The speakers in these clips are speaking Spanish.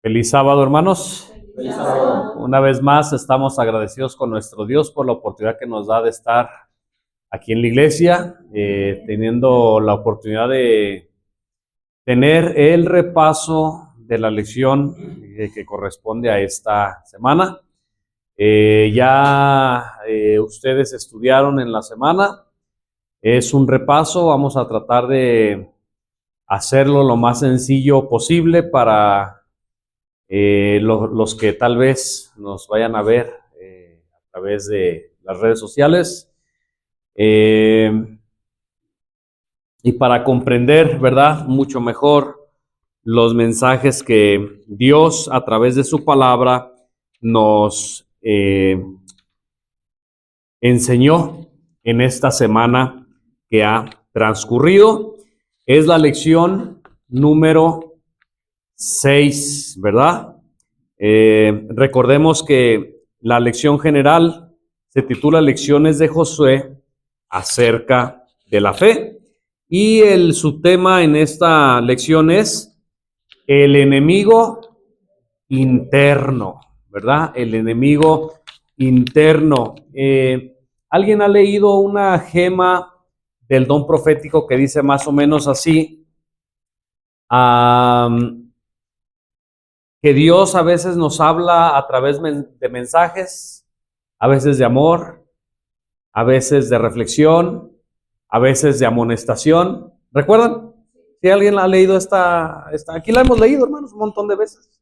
Feliz sábado, hermanos. Feliz sábado. Una vez más estamos agradecidos con nuestro Dios por la oportunidad que nos da de estar aquí en la iglesia, teniendo la oportunidad de tener el repaso de la lección que corresponde a esta semana. Ustedes estudiaron en la semana, es un repaso, vamos a tratar de hacerlo lo más sencillo posible para los que tal vez nos vayan a ver a través de las redes sociales, y para comprender, ¿verdad?, mucho mejor los mensajes que Dios a través de su palabra nos enseñó en esta semana que ha transcurrido. Es la lección número 6, ¿verdad? Recordemos que la lección general se titula Lecciones de Josué acerca de la fe, y el subtema en esta lección es el enemigo interno, ¿verdad? El enemigo interno. ¿Alguien ha leído una gema del don profético que dice más o menos así? Que Dios a veces nos habla a través de mensajes, a veces de amor, a veces de reflexión, a veces de amonestación. ¿Recuerdan? Si alguien ha leído esta, aquí la hemos leído, hermanos, un montón de veces.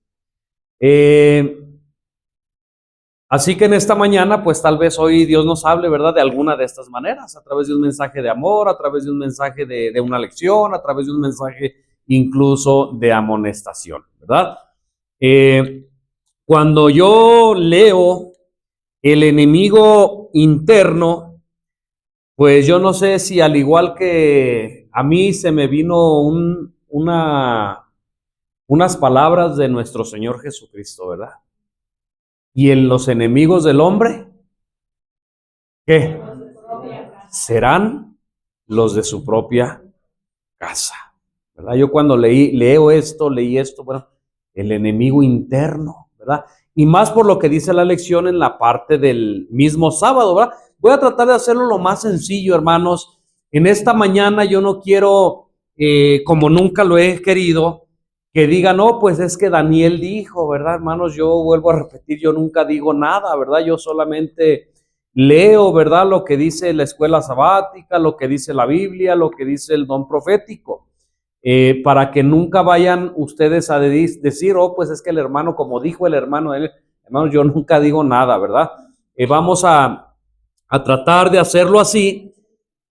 Así que en esta mañana, pues tal vez hoy Dios nos hable, ¿verdad?, de alguna de estas maneras, a través de un mensaje de amor, a través de un mensaje de una lección, a través de un mensaje incluso de amonestación, ¿verdad? Cuando yo leo el enemigo interno, pues yo no sé si al igual que a mí se me vino unas palabras de nuestro Señor Jesucristo, ¿verdad? Y en los enemigos del hombre, ¿qué? Serán los de su propia casa, ¿verdad? Yo cuando leí esto, bueno, el enemigo interno, ¿verdad? Y más por lo que dice la lección en la parte del mismo sábado, ¿verdad? Voy a tratar de hacerlo lo más sencillo, hermanos. En esta mañana yo no quiero, como nunca lo he querido, que diga, no, pues es que Daniel dijo, ¿verdad, hermanos? Yo vuelvo a repetir, yo nunca digo nada, ¿verdad? Yo solamente leo, ¿verdad?, lo que dice la escuela sabática, lo que dice la Biblia, lo que dice el don profético. Para que nunca vayan ustedes a decir, oh, pues es que el hermano, como dijo el hermano, hermanos, yo nunca digo nada, ¿verdad? Vamos a tratar de hacerlo así,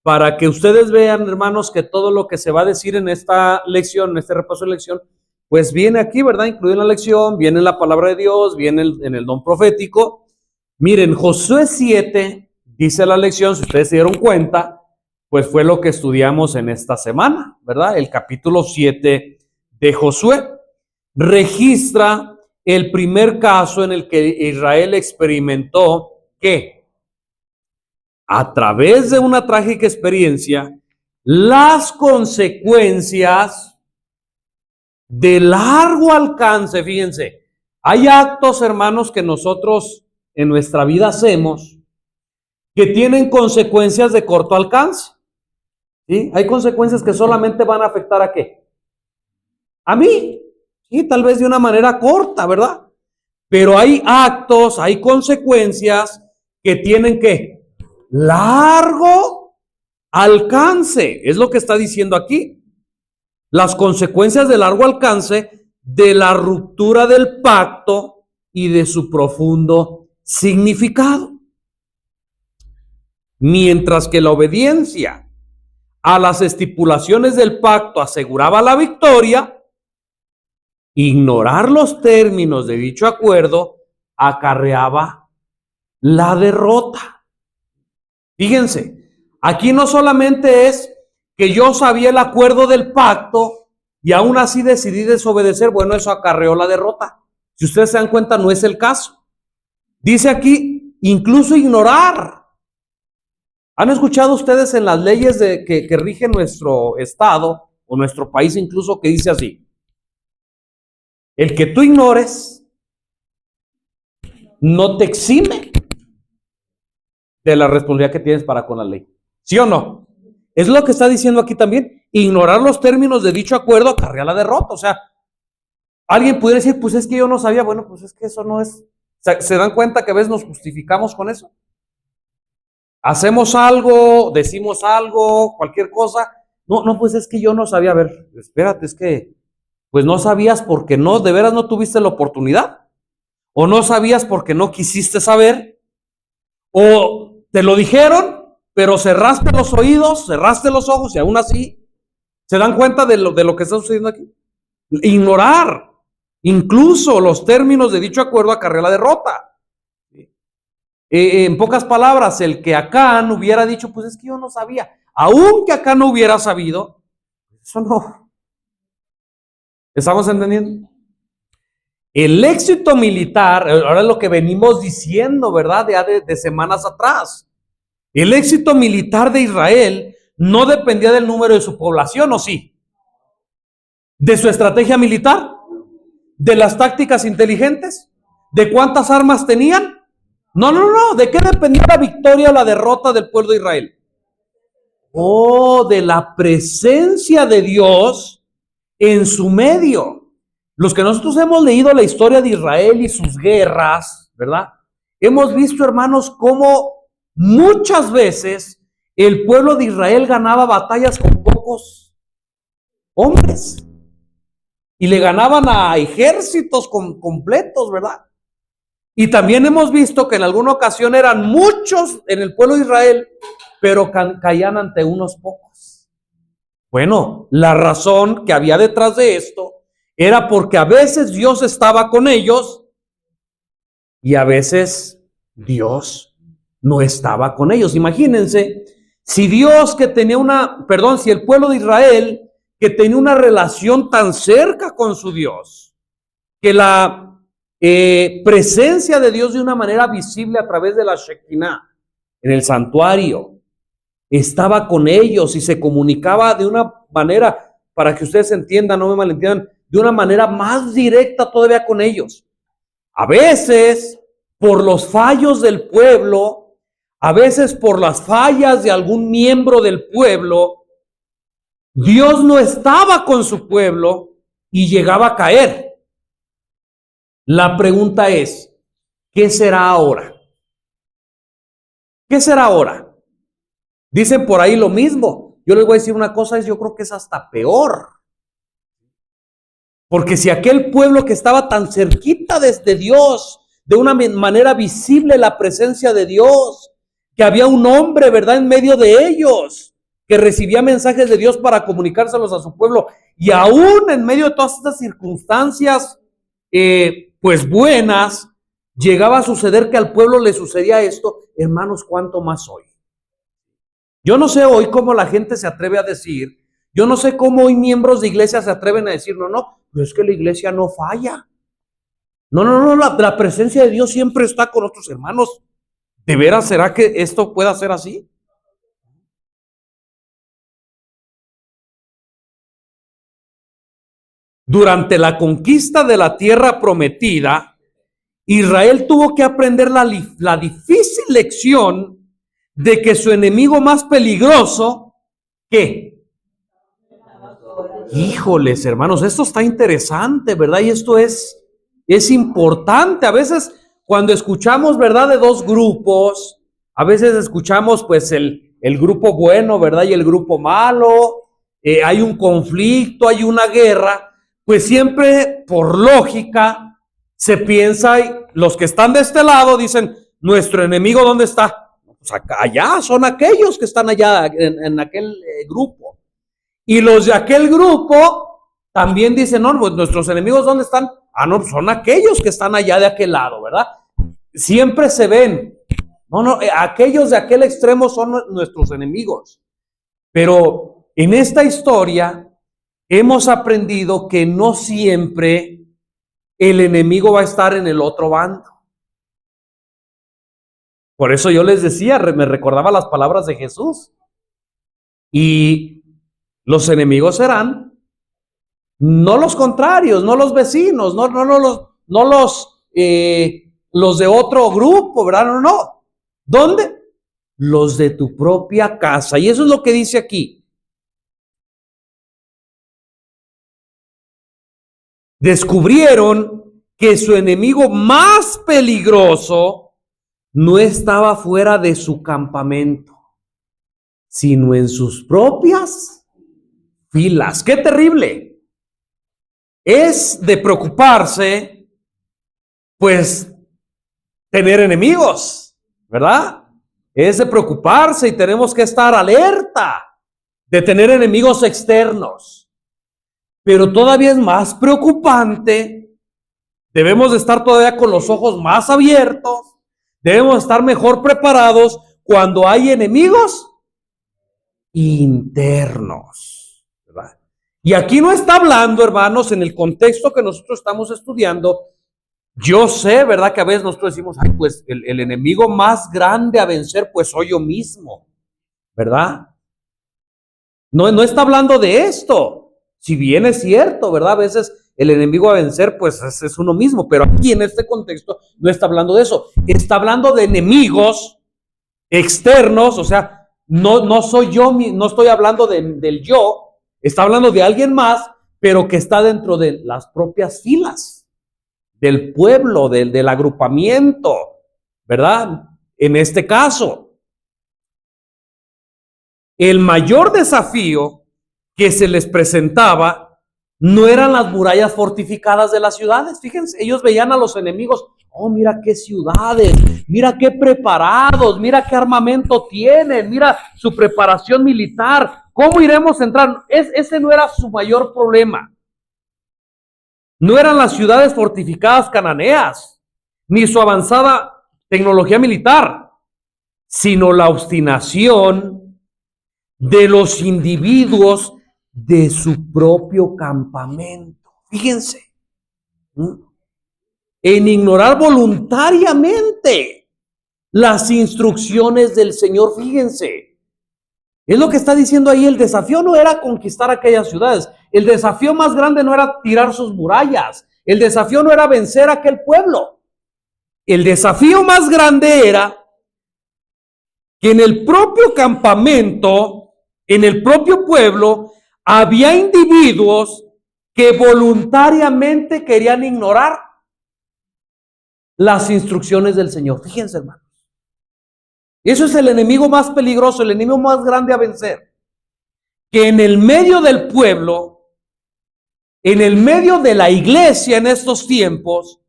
para que ustedes vean, hermanos, que todo lo que se va a decir en esta lección, en este repaso de lección, pues viene aquí, ¿verdad? Incluido en la lección, viene en la palabra de Dios, viene en el don profético. Miren, Josué 7, dice la lección, si ustedes se dieron cuenta, pues fue lo que estudiamos en esta semana, ¿verdad? El capítulo 7 de Josué registra el primer caso en el que Israel experimentó que, a través de una trágica experiencia, las consecuencias de largo alcance. Fíjense, hay actos, hermanos, que nosotros en nuestra vida hacemos que tienen consecuencias de corto alcance. ¿Sí? Hay consecuencias que solamente van a afectar ¿a qué? A mí, ¿sí? Tal vez de una manera corta, ¿verdad? Pero hay actos, hay consecuencias que tienen ¿qué? Largo alcance. Es lo que está diciendo aquí. Las consecuencias de largo alcance de la ruptura del pacto y de su profundo significado. Mientras que la obediencia a las estipulaciones del pacto aseguraba la victoria, ignorar los términos de dicho acuerdo acarreaba la derrota. Fíjense, aquí no solamente es que yo sabía el acuerdo del pacto y aún así decidí desobedecer, bueno, eso acarreó la derrota. Si ustedes se dan cuenta, no es el caso. Dice aquí, incluso ignorar. ¿Han escuchado ustedes en las leyes que rigen nuestro estado o nuestro país incluso que dice así? El que tú ignores no te exime de la responsabilidad que tienes para con la ley. ¿Sí o no? Es lo que está diciendo aquí también. Ignorar los términos de dicho acuerdo acarrea la derrota. O sea, alguien pudiera decir, pues es que yo no sabía. Bueno, pues es que eso no es. ¿Se dan cuenta que a veces nos justificamos con eso? Hacemos algo, decimos algo, cualquier cosa. No, pues es que yo no sabía. A ver, espérate, es que pues no sabías porque no, de veras no tuviste la oportunidad. O no sabías porque no quisiste saber. O te lo dijeron, pero cerraste los oídos, cerraste los ojos y aún así se dan cuenta de lo que está sucediendo aquí. Ignorar incluso los términos de dicho acuerdo acarrea la derrota. En pocas palabras, el que Acán hubiera dicho, pues es que yo no sabía, aunque Acán no hubiera sabido, eso no. ¿Estamos entendiendo? El éxito militar, ahora es lo que venimos diciendo, ¿verdad? De semanas atrás. El éxito militar de Israel no dependía del número de su población, ¿o sí? ¿De su estrategia militar? ¿De las tácticas inteligentes? ¿De cuántas armas tenían? No. ¿De qué dependía la victoria o la derrota del pueblo de Israel? Oh, de la presencia de Dios en su medio. Los que nosotros hemos leído la historia de Israel y sus guerras, ¿verdad? Hemos visto, hermanos, cómo muchas veces el pueblo de Israel ganaba batallas con pocos hombres y le ganaban a ejércitos completos, ¿verdad? Y también hemos visto que en alguna ocasión eran muchos en el pueblo de Israel, pero caían ante unos pocos. Bueno, la razón que había detrás de esto era porque a veces Dios estaba con ellos y a veces Dios no estaba con ellos. Imagínense, si Dios que tenía si el pueblo de Israel que tenía una relación tan cerca con su Dios, que la presencia de Dios de una manera visible a través de la Shekinah, en el santuario, estaba con ellos y se comunicaba de una manera, para que ustedes entiendan, no me malentiendan, de una manera más directa todavía con ellos. A veces, por los fallos del pueblo, a veces por las fallas de algún miembro del pueblo, Dios no estaba con su pueblo y llegaba a caer. La pregunta es, ¿qué será ahora? ¿Qué será ahora? Dicen por ahí lo mismo. Yo les voy a decir una cosa, yo creo que es hasta peor. Porque si aquel pueblo que estaba tan cerquita desde Dios, de una manera visible la presencia de Dios, que había un hombre, ¿verdad?, en medio de ellos, que recibía mensajes de Dios para comunicárselos a su pueblo, y aún en medio de todas estas circunstancias, pues buenas, llegaba a suceder que al pueblo le sucedía esto, hermanos, ¿cuánto más hoy? Yo no sé hoy cómo la gente se atreve a decir, yo no sé cómo hoy miembros de iglesia se atreven a decir, no, pero es que la iglesia no falla. No, la presencia de Dios siempre está con otros hermanos. ¿De veras será que esto pueda ser así? Durante la conquista de la tierra prometida, Israel tuvo que aprender la difícil lección de que su enemigo más peligroso, ¿qué? Híjoles, hermanos, esto está interesante, ¿verdad? Y esto es importante. A veces cuando escuchamos, ¿verdad?, de dos grupos, a veces escuchamos pues el grupo bueno, ¿verdad?, y el grupo malo, hay un conflicto, hay una guerra, pues siempre por lógica se piensa, y los que están de este lado dicen, ¿nuestro enemigo dónde está? Pues acá, allá, son aquellos que están allá en aquel grupo. Y los de aquel grupo también dicen, no, pues nuestros enemigos ¿dónde están? No, son aquellos que están allá de aquel lado, ¿verdad? Siempre se ven. No, aquellos de aquel extremo son nuestros enemigos. Pero en esta historia hemos aprendido que no siempre el enemigo va a estar en el otro bando. Por eso yo les decía, me recordaba las palabras de Jesús. Y los enemigos serán No los contrarios, no los vecinos, los de otro grupo, ¿verdad? No. ¿Dónde? Los de tu propia casa. Y eso es lo que dice aquí. Descubrieron que su enemigo más peligroso no estaba fuera de su campamento, sino en sus propias filas. ¡Qué terrible! Es de preocuparse, pues, tener enemigos, ¿verdad? Es de preocuparse y tenemos que estar alerta de tener enemigos externos. Pero todavía es más preocupante, debemos de estar todavía con los ojos más abiertos, debemos estar mejor preparados cuando hay enemigos internos, ¿verdad? Y aquí no está hablando, hermanos, en el contexto que nosotros estamos estudiando. Yo sé, ¿verdad? Que a veces nosotros decimos, ay, pues el enemigo más grande a vencer, pues soy yo mismo, ¿verdad? No está hablando de esto. Si bien es cierto, ¿verdad? A veces el enemigo a vencer, pues es uno mismo, pero aquí en este contexto no está hablando de eso. Está hablando de enemigos externos, o sea, no soy yo, no estoy hablando del yo, está hablando de alguien más, pero que está dentro de las propias filas del pueblo, del agrupamiento, ¿verdad? En este caso, el mayor desafío que se les presentaba no eran las murallas fortificadas de las ciudades. Fíjense, ellos veían a los enemigos, oh, mira qué ciudades, mira qué preparados, mira qué armamento tienen, mira su preparación militar, ¿cómo iremos a entrar? Ese no era su mayor problema. No eran las ciudades fortificadas cananeas, ni su avanzada tecnología militar, sino la obstinación de los individuos de su propio campamento. Fíjense, en ignorar voluntariamente las instrucciones del Señor. Fíjense, es lo que está diciendo ahí. El desafío no era conquistar aquellas ciudades. El desafío más grande no era tirar sus murallas. El desafío no era vencer a aquel pueblo. El desafío más grande era que en el propio campamento, en el propio pueblo, había individuos que voluntariamente querían ignorar las instrucciones del Señor. Fíjense, hermanos. Eso es el enemigo más peligroso, el enemigo más grande a vencer. Que en el medio del pueblo, en el medio de la iglesia en estos tiempos,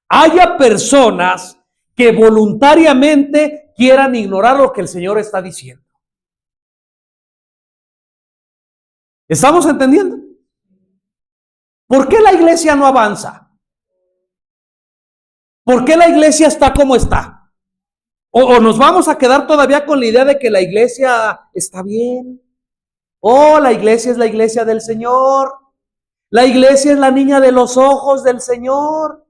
haya personas que voluntariamente quieran ignorar lo que el Señor está diciendo. ¿Estamos entendiendo? ¿Por qué la iglesia no avanza? ¿Por qué la iglesia está como está? ¿O nos vamos a quedar todavía con la idea de que la iglesia está bien? Oh, la iglesia es la iglesia del Señor. La iglesia es la niña de los ojos del Señor.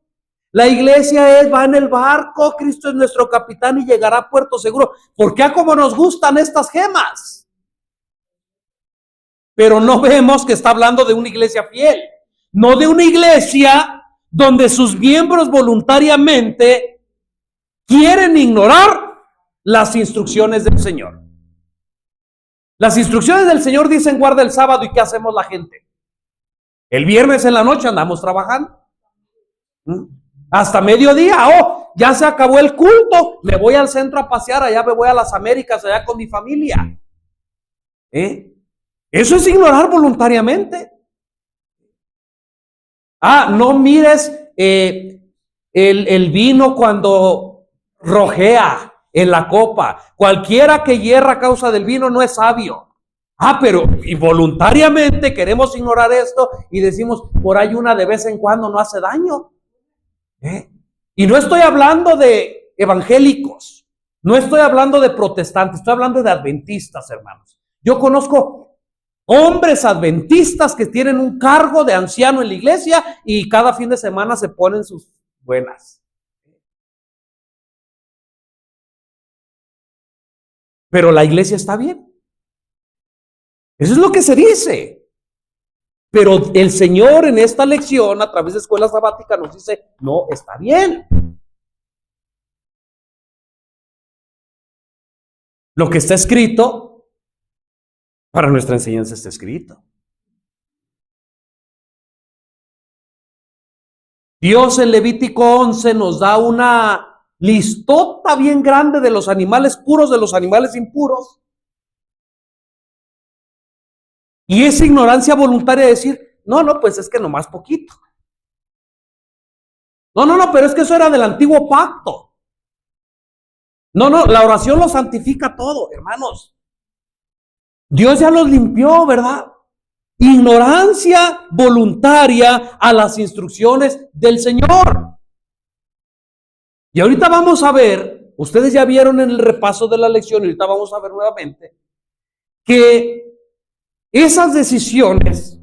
La iglesia va en el barco, Cristo es nuestro capitán y llegará a puerto seguro. ¿Por qué como nos gustan estas gemas? Pero no vemos que está hablando de una iglesia fiel, no de una iglesia donde sus miembros voluntariamente quieren ignorar las instrucciones del Señor. Las instrucciones del Señor dicen guarda el sábado, ¿y qué hacemos la gente? El viernes en la noche andamos trabajando. Hasta mediodía, oh, ya se acabó el culto, me voy al centro a pasear, allá me voy a las Américas, allá con mi familia. Eso es ignorar voluntariamente. No mires el vino cuando rojea en la copa. Cualquiera que hierra a causa del vino no es sabio. Pero involuntariamente queremos ignorar esto y decimos, por ahí una de vez en cuando no hace daño. Y no estoy hablando de evangélicos, no estoy hablando de protestantes, estoy hablando de adventistas, hermanos. Yo conozco hombres adventistas que tienen un cargo de anciano en la iglesia y cada fin de semana se ponen sus buenas. Pero la iglesia está bien. Eso es lo que se dice. Pero el Señor en esta lección, a través de escuela sabática, nos dice, no, está bien. Lo que está escrito, para nuestra enseñanza está escrito. Dios en Levítico 11 nos da una listota bien grande de los animales puros, de los animales impuros. Y es ignorancia voluntaria decir, no, pues es que nomás poquito. No, pero es que eso era del antiguo pacto. No, la oración lo santifica todo, hermanos. Dios ya los limpió, ¿verdad? Ignorancia voluntaria a las instrucciones del Señor. Y ahorita vamos a ver, ustedes ya vieron en el repaso de la lección, y ahorita vamos a ver nuevamente, que esas decisiones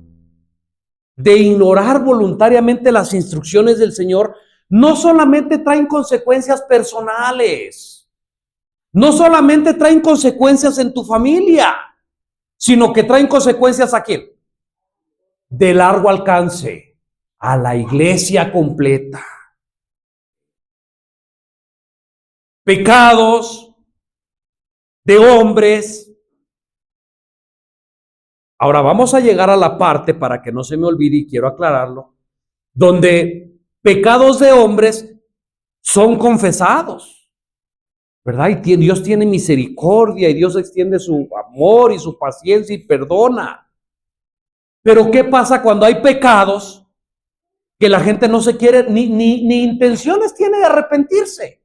de ignorar voluntariamente las instrucciones del Señor no solamente traen consecuencias personales, no solamente traen consecuencias en tu familia, sino que traen consecuencias ¿a quién? De largo alcance, a la iglesia completa. Pecados de hombres. Ahora vamos a llegar a la parte, para que no se me olvide y quiero aclararlo, donde pecados de hombres son confesados, ¿verdad? Y Dios tiene misericordia y Dios extiende su amor y su paciencia y perdona. Pero ¿qué pasa cuando hay pecados que la gente no se quiere, ni intenciones tiene de arrepentirse?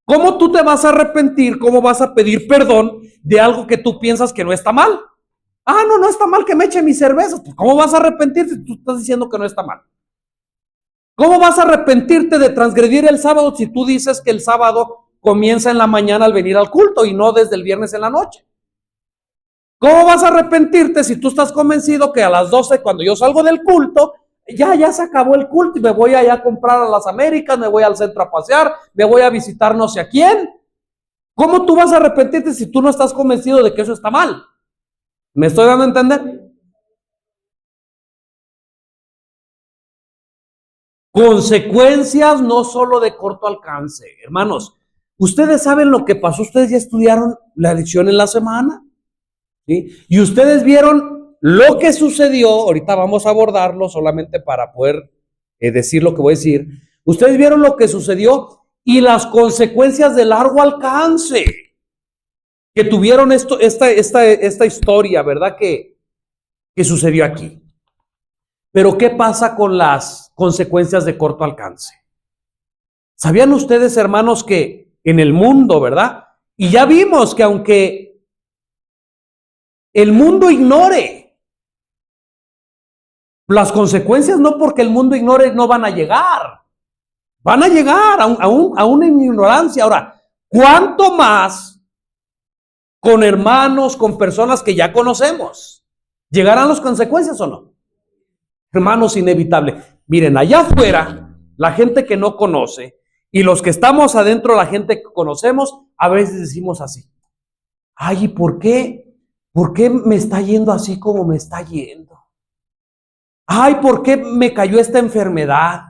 ¿Cómo tú te vas a arrepentir? ¿Cómo vas a pedir perdón de algo que tú piensas que no está mal? No está mal que me eche mis cervezas. ¿Cómo vas a arrepentirte si tú estás diciendo que no está mal? ¿Cómo vas a arrepentirte de transgredir el sábado si tú dices que el sábado comienza en la mañana al venir al culto y no desde el viernes en la noche? ¿Cómo vas a arrepentirte si tú estás convencido que a las 12, cuando yo salgo del culto, ya se acabó el culto y me voy allá a comprar a las Américas, me voy al centro a pasear, me voy a visitar no sé a quién? ¿Cómo tú vas a arrepentirte si tú no estás convencido de que eso está mal? ¿Me estoy dando a entender? Consecuencias no solo de corto alcance. Hermanos, ustedes saben lo que pasó, ustedes ya estudiaron la lección en la semana, ¿sí? Y ustedes vieron lo que sucedió, ahorita vamos a abordarlo solamente para poder decir lo que voy a decir. Ustedes vieron lo que sucedió y las consecuencias de largo alcance que tuvieron esta historia, ¿verdad? Que sucedió aquí. Pero ¿qué pasa con las consecuencias de corto alcance? ¿Sabían ustedes, hermanos, que en el mundo, ¿verdad? Y ya vimos que aunque el mundo ignore las consecuencias, no porque el mundo ignore, no van a llegar. Van a llegar aún en ignorancia. Ahora, ¿cuánto más con hermanos, con personas que ya conocemos? ¿Llegarán las consecuencias o no? Hermanos, inevitable. Miren, allá afuera, la gente que no conoce y los que estamos adentro, la gente que conocemos, a veces decimos así: ay, ¿y por qué? ¿Por qué me está yendo así como me está yendo? Ay, ¿por qué me cayó esta enfermedad?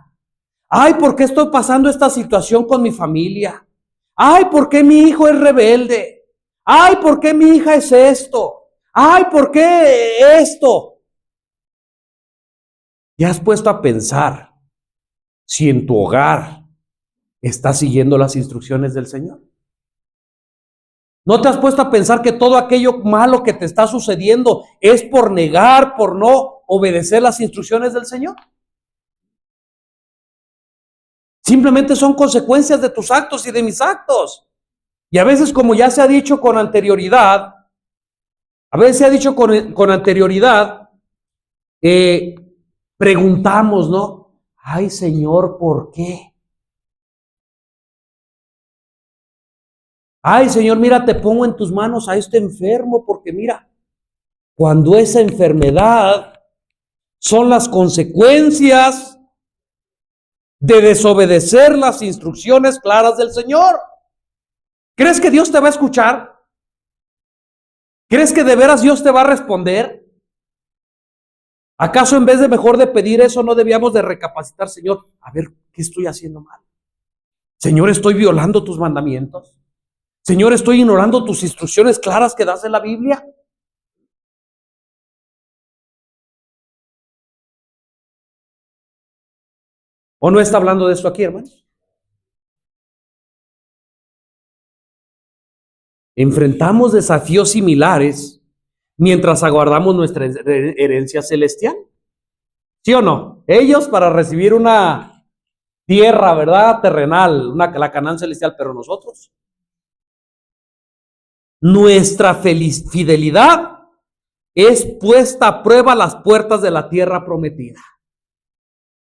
Ay, ¿por qué estoy pasando esta situación con mi familia? Ay, ¿por qué mi hijo es rebelde? Ay, ¿por qué mi hija es esto? Ay, ¿por qué esto? ¿Te has puesto a pensar si en tu hogar estás siguiendo las instrucciones del Señor? ¿No te has puesto a pensar que todo aquello malo que te está sucediendo es por negar, por no obedecer las instrucciones del Señor? Simplemente son consecuencias de tus actos y de mis actos. Y a veces, como ya se ha dicho con anterioridad, preguntamos, ¿no? Ay, Señor, ¿por qué? Ay, Señor, mira, te pongo en tus manos a este enfermo, porque mira, cuando esa enfermedad son las consecuencias de desobedecer las instrucciones claras del Señor. ¿Crees que Dios te va a escuchar? ¿Crees que de veras Dios te va a responder? ¿Acaso en vez de mejor de pedir eso no debíamos de recapacitar, Señor? A ver, ¿qué estoy haciendo mal? Señor, ¿estoy violando tus mandamientos? Señor, ¿estoy ignorando tus instrucciones claras que das en la Biblia? ¿O no está hablando de esto aquí, hermanos? Enfrentamos desafíos similares mientras aguardamos nuestra herencia celestial. ¿Sí o no? Ellos para recibir una tierra, ¿verdad? Terrenal, la Canaán celestial, pero nosotros. Nuestra fidelidad es puesta a prueba a las puertas de la tierra prometida.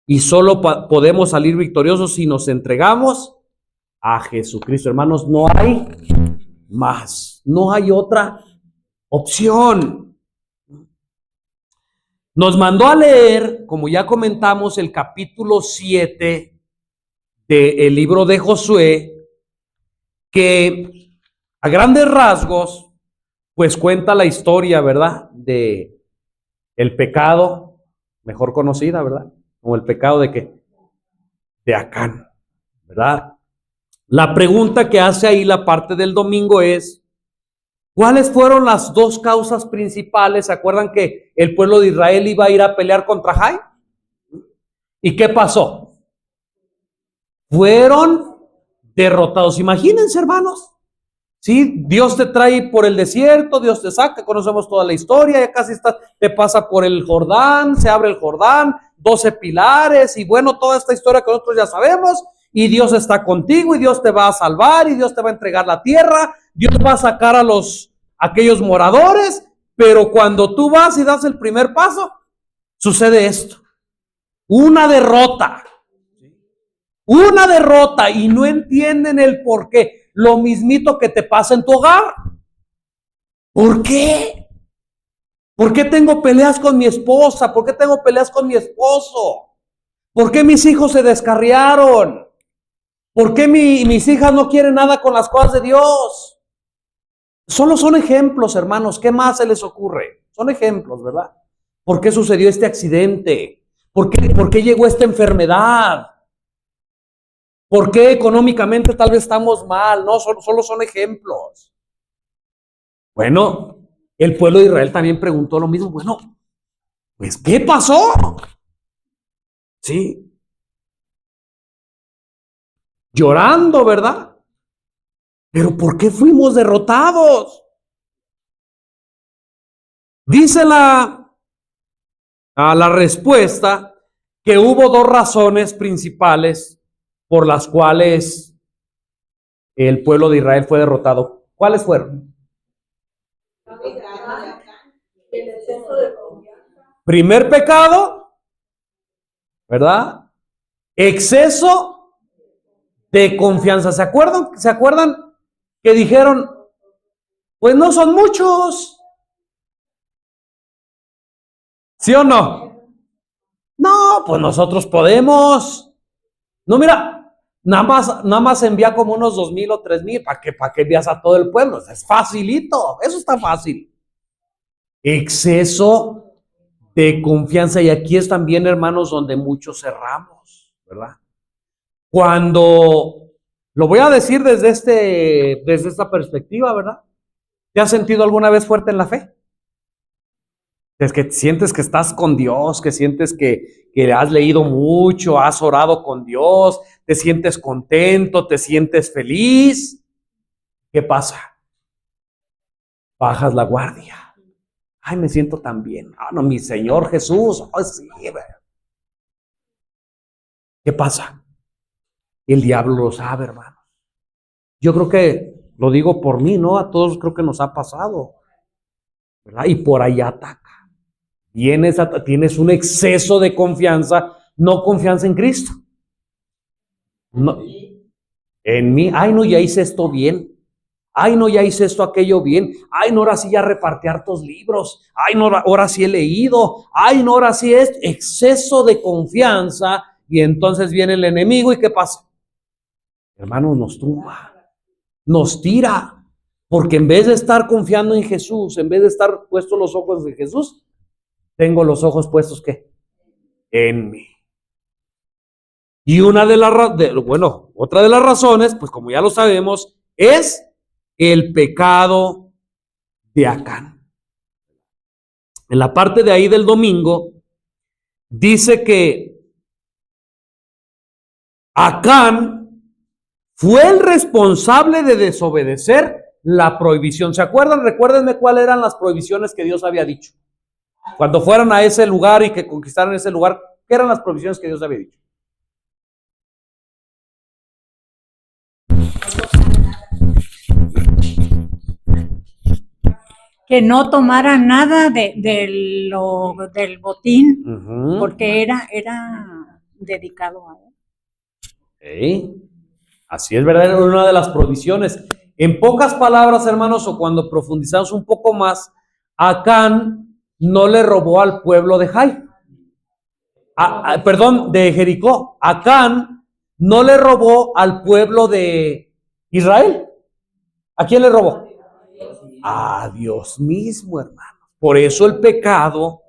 Y solo podemos salir victoriosos si nos entregamos a Jesucristo. Hermanos, no hay más, no hay otra opción. Nos mandó a leer, como ya comentamos, el capítulo 7 del libro de Josué, que a grandes rasgos, pues cuenta la historia, ¿verdad? De el pecado, mejor conocida, ¿verdad? Como el pecado de ¿qué? De Acán, ¿verdad? La pregunta que hace ahí la parte del domingo es, ¿cuáles fueron las dos causas principales? ¿Se acuerdan que el pueblo de Israel iba a ir a pelear contra Jai? ¿Y qué pasó? Fueron derrotados. Imagínense, hermanos. Sí, Dios te trae por el desierto, Dios te saca, conocemos toda la historia, ya casi te pasa por el Jordán, se abre el Jordán, 12 pilares, y bueno, toda esta historia que nosotros ya sabemos, y Dios está contigo, y Dios te va a salvar, y Dios te va a entregar la tierra, Dios va a sacar a aquellos moradores, pero cuando tú vas y das el primer paso, sucede esto, una derrota, y no entienden el por qué. Lo mismito que te pasa en tu hogar. ¿Por qué? ¿Por qué tengo peleas con mi esposa? ¿Por qué tengo peleas con mi esposo? ¿Por qué mis hijos se descarriaron? ¿Por qué mis hijas no quieren nada con las cosas de Dios? Solo son ejemplos, hermanos. ¿Qué más se les ocurre? Son ejemplos, ¿verdad? ¿Por qué sucedió este accidente? ¿Por qué llegó esta enfermedad? ¿Por qué económicamente tal vez estamos mal? No, solo son ejemplos. Bueno, el pueblo de Israel también preguntó lo mismo. Bueno, pues, ¿qué pasó? Sí. Llorando, ¿verdad? Pero ¿por qué fuimos derrotados? Dice la respuesta que hubo dos razones principales por las cuales el pueblo de Israel fue derrotado. ¿Cuáles fueron? Primer pecado, ¿verdad? Exceso de confianza. ¿Se acuerdan que dijeron, pues no son muchos? ¿Sí o no? No, pues nosotros podemos. No, mira, nada más envía como unos 2,000 o 3,000. ¿Para qué envías a todo el pueblo? Es facilito, eso está fácil. Exceso de confianza. Y aquí es también, hermanos, donde muchos cerramos, ¿verdad? Cuando, lo voy a decir desde esta perspectiva, ¿verdad? ¿Te has sentido alguna vez fuerte en la fe? Es que sientes que estás con Dios, que sientes que has leído mucho, has orado con Dios, te sientes contento, te sientes feliz. ¿Qué pasa? Bajas la guardia. Ay, me siento tan bien. Ah, no, mi Señor Jesús. Ay, sí. ¿Qué pasa? El diablo lo sabe, hermanos. Yo creo que, lo digo por mí, ¿no? A todos creo que nos ha pasado, ¿verdad? Y por ahí ataca. Tienes un exceso de confianza, no confianza en Cristo. No, en mí, ay, no, ya hice esto bien. Ay, no, ya hice esto, aquello bien. Ay, no, ahora sí ya repartí hartos libros. Ay, no, ahora sí he leído. Ay, no, ahora sí es exceso de confianza. Y entonces viene el enemigo y ¿qué pasa? Hermanos, nos tumba, nos tira. Porque en vez de estar confiando en Jesús, en vez de estar puestos los ojos en Jesús, tengo los ojos puestos, ¿qué? En mí. Y otra de las razones, pues como ya lo sabemos, es el pecado de Acán. En la parte de ahí del domingo, dice que Acán fue el responsable de desobedecer la prohibición. ¿Se acuerdan? Recuérdenme cuáles eran las prohibiciones que Dios había dicho. Cuando fueran a ese lugar y que conquistaran ese lugar, ¿qué eran las prohibiciones que Dios había dicho? Que no tomara nada del botín, porque era dedicado a él. ¿Sí? Así es, ¿verdad? Era una de las provisiones. En pocas palabras, hermanos, o cuando profundizamos un poco más, Acán no le robó al pueblo de Jai. De Jericó. Acán no le robó al pueblo de Israel. ¿A quién le robó? A Dios mismo, hermano. Por eso el pecado,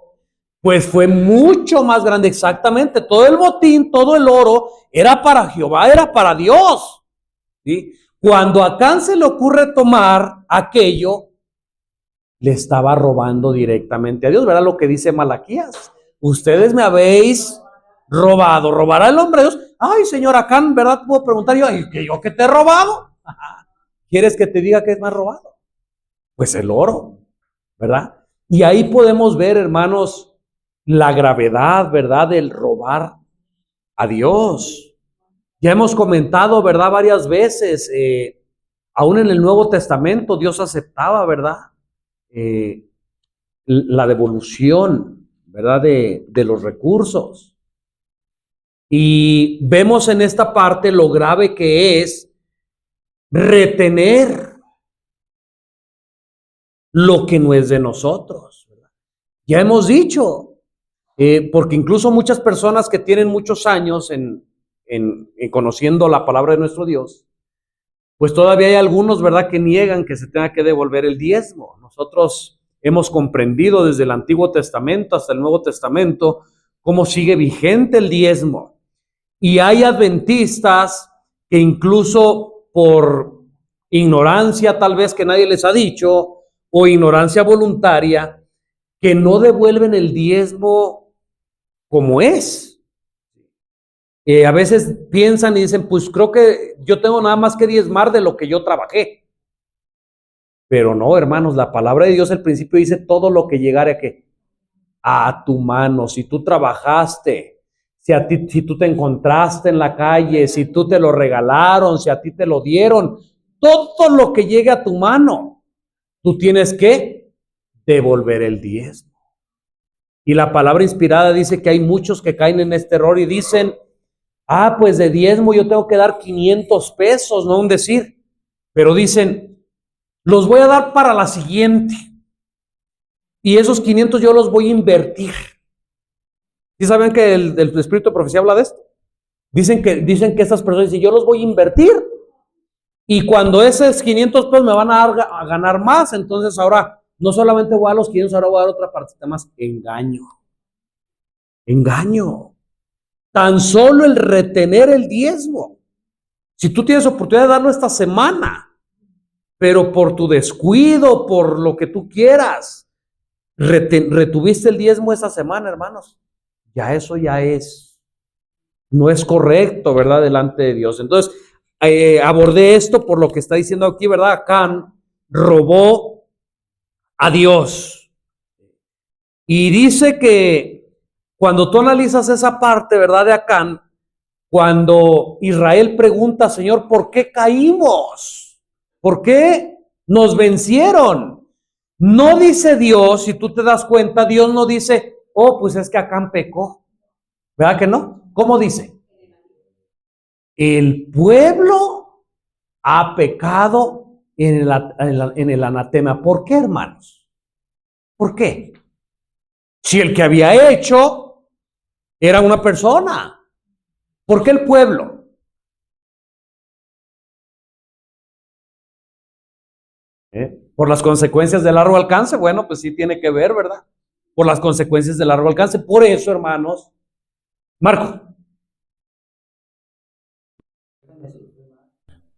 pues fue mucho más grande. Exactamente, todo el botín, todo el oro, era para Jehová, era para Dios. ¿Sí? Cuando a Acán se le ocurre tomar aquello, le estaba robando directamente a Dios. ¿Verdad lo que dice Malaquías? Ustedes me habéis robado. ¿Robará el hombre a Dios? Ay, señor Acán, ¿verdad? Puedo preguntar yo, ¿y que yo qué te he robado? ¿Quieres que te diga que es más robado? Pues el oro, ¿verdad? Y ahí podemos ver, hermanos, la gravedad, ¿verdad?, del robar a Dios. Ya hemos comentado, ¿verdad?, varias veces, aún en el Nuevo Testamento, Dios aceptaba, ¿verdad?, la devolución, ¿verdad?, de los recursos. Y vemos en esta parte lo grave que es retener lo que no es de nosotros, ¿verdad? Ya hemos dicho, porque incluso muchas personas que tienen muchos años en conociendo la palabra de nuestro Dios, pues todavía hay algunos, ¿verdad?, que niegan que se tenga que devolver el diezmo. Nosotros hemos comprendido desde el Antiguo Testamento hasta el Nuevo Testamento cómo sigue vigente el diezmo. Y hay adventistas que incluso por ignorancia tal vez que nadie les ha dicho, o ignorancia voluntaria, que no devuelven el diezmo como es. A veces piensan y dicen, pues creo que yo tengo nada más que diezmar de lo que yo trabajé. Pero no, hermanos, la palabra de Dios al principio dice todo lo que llegare a qué, a tu mano. Si tú trabajaste, si tú te encontraste en la calle, si tú te lo regalaron, si a ti te lo dieron, todo lo que llegue a tu mano, tú tienes que devolver el diezmo. Y la palabra inspirada dice que hay muchos que caen en este error y dicen, pues de diezmo yo tengo que dar 500 pesos, no un decir. Pero dicen, los voy a dar para la siguiente. Y esos 500 yo los voy a invertir. ¿Sí saben que el Espíritu de Profecía habla de esto? Dicen que estas personas dicen, yo los voy a invertir. Y cuando esos 500 pesos me van a ganar más, entonces ahora no solamente voy a los 500, ahora voy a dar otra partita más. Engaño. Engaño. Tan solo el retener el diezmo. Si tú tienes oportunidad de darlo esta semana, pero por tu descuido, por lo que tú quieras, retuviste el diezmo esa semana, hermanos, ya eso no es correcto, ¿verdad?, delante de Dios. Entonces, abordé esto por lo que está diciendo aquí, ¿verdad? Acán robó a Dios. Y dice que cuando tú analizas esa parte, ¿verdad?, de Acán, cuando Israel pregunta, Señor, ¿por qué caímos? ¿Por qué nos vencieron? No dice Dios, si tú te das cuenta, Dios no dice, pues es que Acán pecó. ¿Verdad que no? ¿Cómo dice? El pueblo ha pecado en el anatema. ¿Por qué, hermanos? ¿Por qué? Si el que había hecho era una persona. ¿Por qué el pueblo? Por las consecuencias del largo alcance. Bueno, pues sí tiene que ver, ¿verdad? por las consecuencias de largo alcance. Por eso, hermanos, Marco.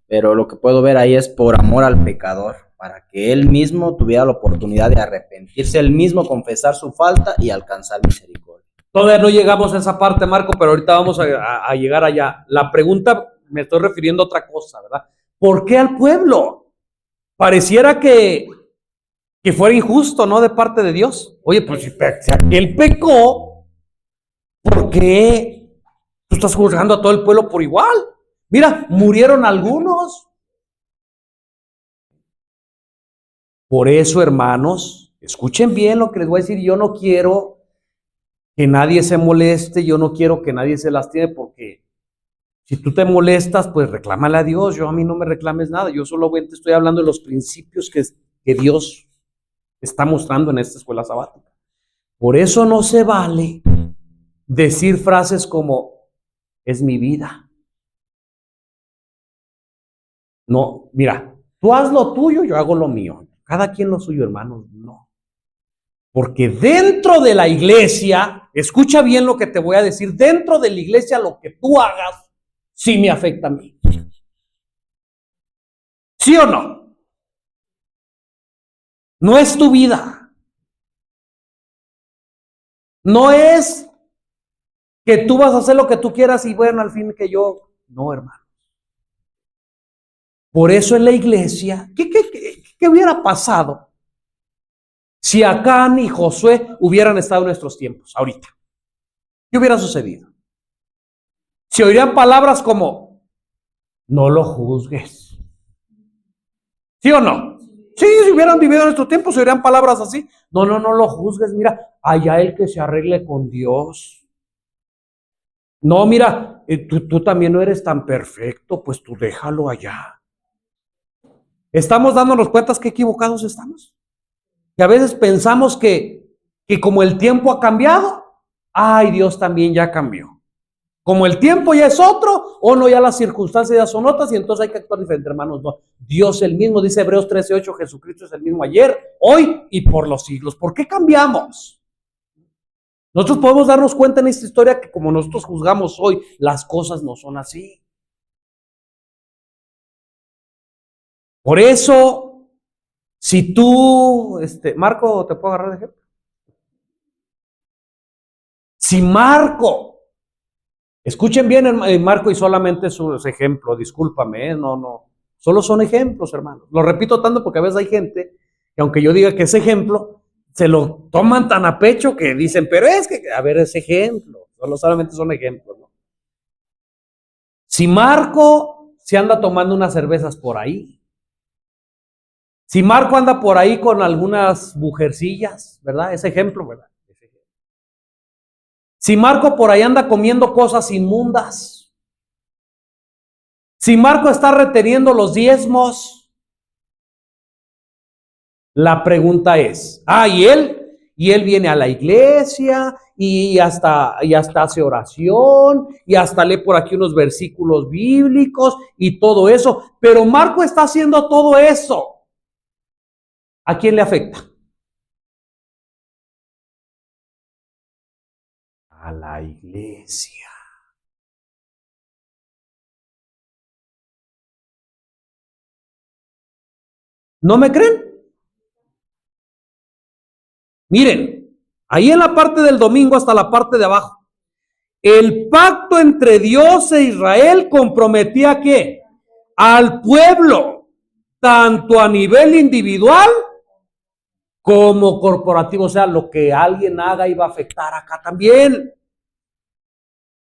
Pero lo que puedo ver ahí es por amor al pecador, para que él mismo tuviera la oportunidad de arrepentirse, él mismo confesar su falta y alcanzar misericordia. Todavía no llegamos a esa parte, Marco, pero ahorita vamos a llegar allá. La pregunta, me estoy refiriendo a otra cosa, ¿verdad? ¿Por qué al pueblo? Pareciera que fuera injusto, ¿no? De parte de Dios. Oye, pues si él pecó, ¿por qué tú estás juzgando a todo el pueblo por igual? Mira, murieron algunos. Por eso, hermanos, escuchen bien lo que les voy a decir. Yo no quiero que nadie se moleste, yo no quiero que nadie se lastime, porque si tú te molestas, pues reclámale a Dios. A mí no me reclames nada. Yo solamente estoy hablando de los principios que Dios está mostrando en esta escuela sabática. Por eso no se vale decir frases como, es mi vida. No, mira, tú haz lo tuyo, yo hago lo mío. Cada quien lo suyo, hermanos, no. Porque dentro de la iglesia, escucha bien lo que te voy a decir, dentro de la iglesia lo que tú hagas, sí me afecta a mí. ¿Sí o no? No es tu vida. No es que tú vas a hacer lo que tú quieras y bueno, al fin que yo, no, hermano. Por eso en la iglesia, ¿qué hubiera pasado si Acán y Josué hubieran estado en nuestros tiempos, ahorita? ¿Qué hubiera sucedido? Se oirían palabras como, no lo juzgues. ¿Sí o no? Sí, si hubieran vivido en nuestros tiempos, se oirían palabras así. No lo juzgues, mira, allá el que se arregle con Dios. No, mira, tú también no eres tan perfecto, pues tú déjalo allá. ¿Estamos dándonos cuenta que equivocados estamos? Y a veces pensamos que como el tiempo ha cambiado, ay, Dios también ya cambió. Como el tiempo ya es otro, o no, ya las circunstancias ya son otras y entonces hay que actuar diferente, hermanos. No, Dios el mismo, dice Hebreos 13:8, Jesucristo es el mismo ayer, hoy y por los siglos. ¿Por qué cambiamos? Nosotros podemos darnos cuenta en esta historia que como nosotros juzgamos hoy, las cosas no son así. Por eso, si tú, Marco, ¿te puedo agarrar de ejemplo? Si Marco, escuchen bien Marco y solamente sus ejemplos, discúlpame, no, solo son ejemplos, hermanos. Lo repito tanto porque a veces hay gente que aunque yo diga que es ejemplo, se lo toman tan a pecho que dicen, pero es que, a ver, es ejemplo, solamente son ejemplos, ¿no? Si Marco se anda tomando unas cervezas por ahí, si Marco anda por ahí con algunas mujercillas, ¿verdad? Ese ejemplo, ¿verdad? Si Marco por ahí anda comiendo cosas inmundas, si Marco está reteniendo los diezmos, la pregunta es, y él viene a la iglesia y hasta hace oración y hasta lee por aquí unos versículos bíblicos y todo eso, pero Marco está haciendo todo eso. ¿A quién le afecta? A la iglesia. ¿No me creen? Miren, ahí en la parte del domingo hasta la parte de abajo. El pacto entre Dios e Israel comprometía ¿qué? Al pueblo, tanto a nivel individual como corporativo. O sea, lo que alguien haga iba a afectar acá también.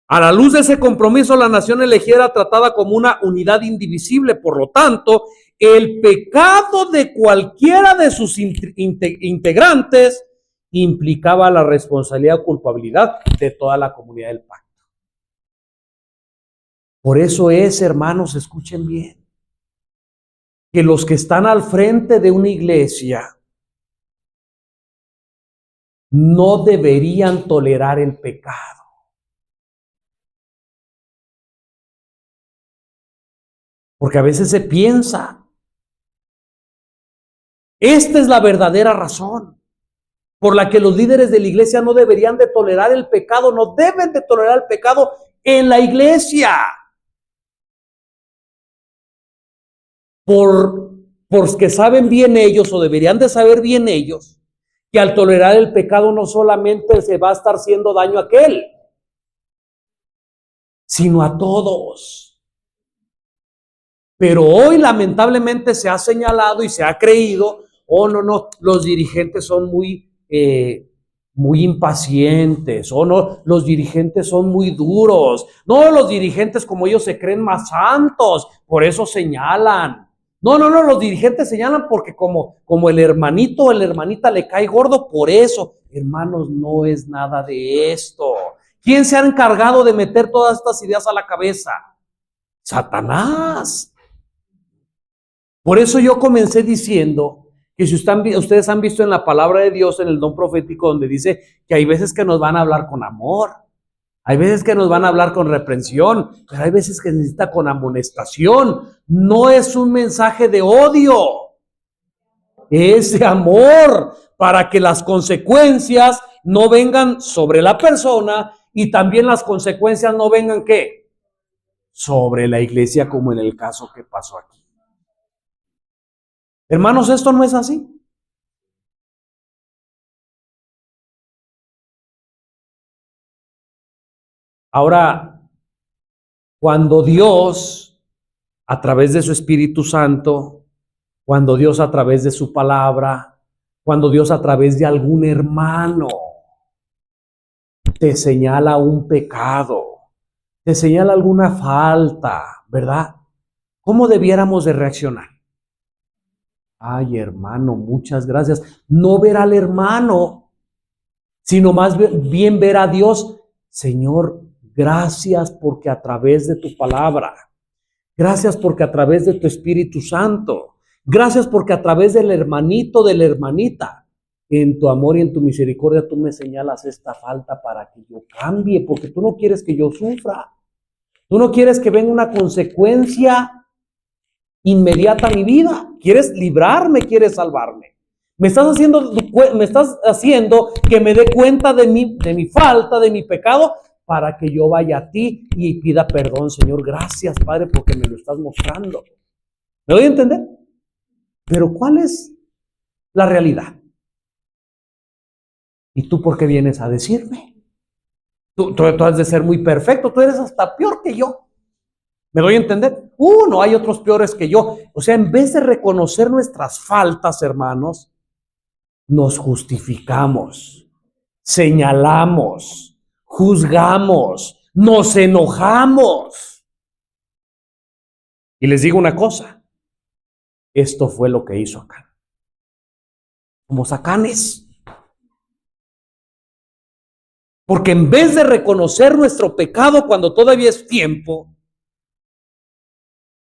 A la luz de ese compromiso, la nación elegida era tratada como una unidad indivisible. Por lo tanto, el pecado de cualquiera de sus integrantes implicaba la responsabilidad o culpabilidad de toda la comunidad del pacto. Por eso es, hermanos, escuchen bien, que los que están al frente de una iglesia no deberían tolerar el pecado. Porque a veces se piensa, esta es la verdadera razón por la que los líderes de la iglesia no deberían de tolerar el pecado, no deben de tolerar el pecado en la iglesia. Porque saben bien ellos, o deberían de saber bien ellos, que al tolerar el pecado no solamente se va a estar haciendo daño a aquel, sino a todos. Pero hoy lamentablemente se ha señalado y se ha creído, oh no, los dirigentes son muy impacientes, oh no, los dirigentes son muy duros, no, los dirigentes como ellos se creen más santos, por eso señalan. No, los dirigentes señalan porque como el hermanito o la hermanita le cae gordo, por eso. Hermanos, no es nada de esto. ¿Quién se ha encargado de meter todas estas ideas a la cabeza? Satanás. Por eso yo comencé diciendo que si ustedes han visto en la palabra de Dios, en el don profético, donde dice que hay veces que nos van a hablar con amor, hay veces que nos van a hablar con reprensión, pero hay veces que necesita con amonestación. No es un mensaje de odio, es de amor, para que las consecuencias no vengan sobre la persona y también las consecuencias no vengan, ¿qué? Sobre la iglesia, como en el caso que pasó aquí. Hermanos, esto no es así. Ahora, cuando Dios, a través de su Espíritu Santo, cuando Dios a través de su palabra, cuando Dios a través de algún hermano te señala un pecado, te señala alguna falta, ¿verdad? ¿Cómo debiéramos de reaccionar? Ay, hermano, muchas gracias. No ver al hermano, sino más bien ver a Dios. Señor, gracias porque a través de tu palabra, gracias porque a través de tu Espíritu Santo, gracias porque a través del hermanito, de la hermanita, en tu amor y en tu misericordia tú me señalas esta falta para que yo cambie, porque tú no quieres que yo sufra. Tú no quieres que venga una consecuencia inmediata a mi vida. Quieres librarme, quieres salvarme. Me estás haciendo que me dé cuenta de mi falta, de mi pecado, para que yo vaya a ti y pida perdón. Señor, gracias, Padre, porque me lo estás mostrando. ¿Me doy a entender? Pero ¿cuál es la realidad? ¿Y tú por qué vienes a decirme? Tú has de ser muy perfecto, tú eres hasta peor que yo. ¿Me doy a entender? No hay otros peores que yo. O sea, en vez de reconocer nuestras faltas, hermanos, nos justificamos, señalamos, juzgamos, nos enojamos. Y les digo una cosa, esto fue lo que hizo Acán. Somos acanes. Porque en vez de reconocer nuestro pecado cuando todavía es tiempo,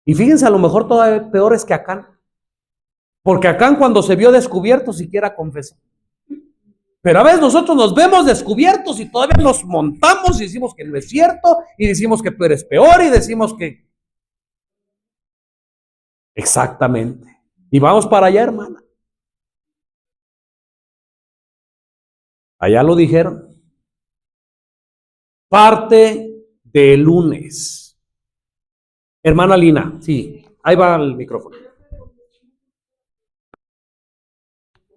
y fíjense, a lo mejor todavía peor es que Acán, porque Acán cuando se vio descubierto siquiera confesó. Pero a veces nosotros nos vemos descubiertos y todavía nos montamos y decimos que no es cierto, y decimos que tú eres peor, y decimos que... Exactamente. Y vamos para allá, hermana. Allá lo dijeron. Parte del lunes. Hermana Lina, sí, ahí va el micrófono.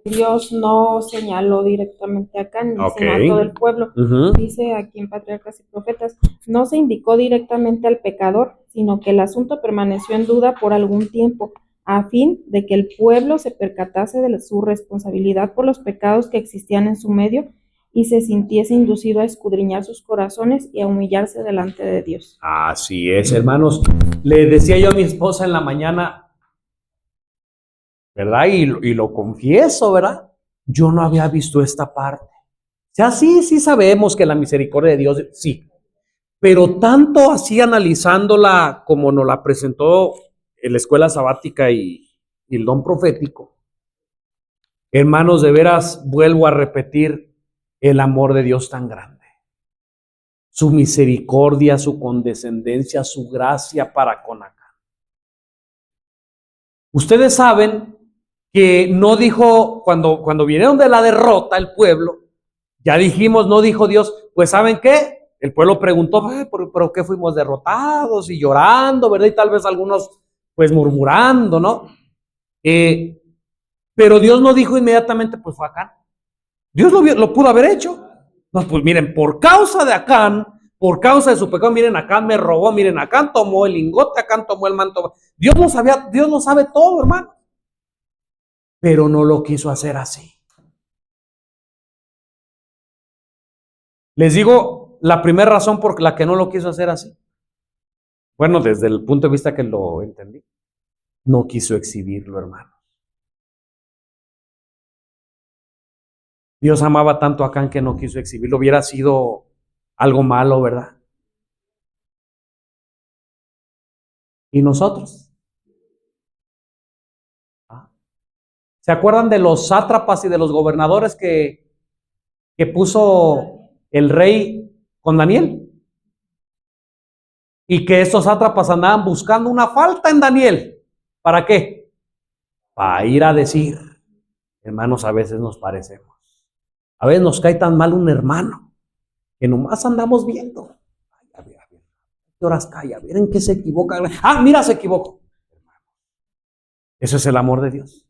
Dios no señaló directamente a Acán, ni señaló a todo el pueblo. Dice aquí en Patriarcas y Profetas, no se indicó directamente al pecador, sino que el asunto permaneció en duda por algún tiempo, a fin de que el pueblo se percatase de su responsabilidad por los pecados que existían en su medio y se sintiese inducido a escudriñar sus corazones y a humillarse delante de Dios. Así es, hermanos. Le decía yo a mi esposa en la mañana, ¿verdad? Y lo confieso, ¿verdad? Yo no había visto esta parte. O sea, sí sabemos que la misericordia de Dios, sí. Pero tanto así analizándola como nos la presentó en la escuela sabática y el don profético. Hermanos, de veras vuelvo a repetir, el amor de Dios tan grande, su misericordia, su condescendencia, su gracia para con Acán. Ustedes saben que no dijo, cuando vinieron de la derrota el pueblo, ya dijimos, no dijo Dios, pues ¿saben qué? El pueblo preguntó, ¿pero qué fuimos derrotados? Y llorando, ¿verdad? Y tal vez algunos pues murmurando, ¿no? Pero Dios no dijo inmediatamente, pues fue Acán. Dios lo pudo haber hecho. No, pues miren, por causa de Acán, por causa de su pecado, miren, Acán me robó, miren, Acán tomó el lingote, Acán tomó el manto. Dios lo sabe todo, hermano. Pero no lo quiso hacer así. Les digo la primera razón por la que no lo quiso hacer así. Bueno, desde el punto de vista que lo entendí. No quiso exhibirlo, hermano. Dios amaba tanto a Acán que no quiso exhibirlo. Hubiera sido algo malo, ¿verdad? ¿Y nosotros? ¿Se acuerdan de los sátrapas y de los gobernadores que puso el rey con Daniel? Y que estos sátrapas andaban buscando una falta en Daniel. ¿Para qué? Para ir a decir. Hermanos, a veces nos parecemos. A veces nos cae tan mal un hermano que nomás andamos viendo. Ay, a ver, ¿qué horas cae? A ver en qué se equivoca. Ah, mira, se equivocó. Eso es el amor de Dios.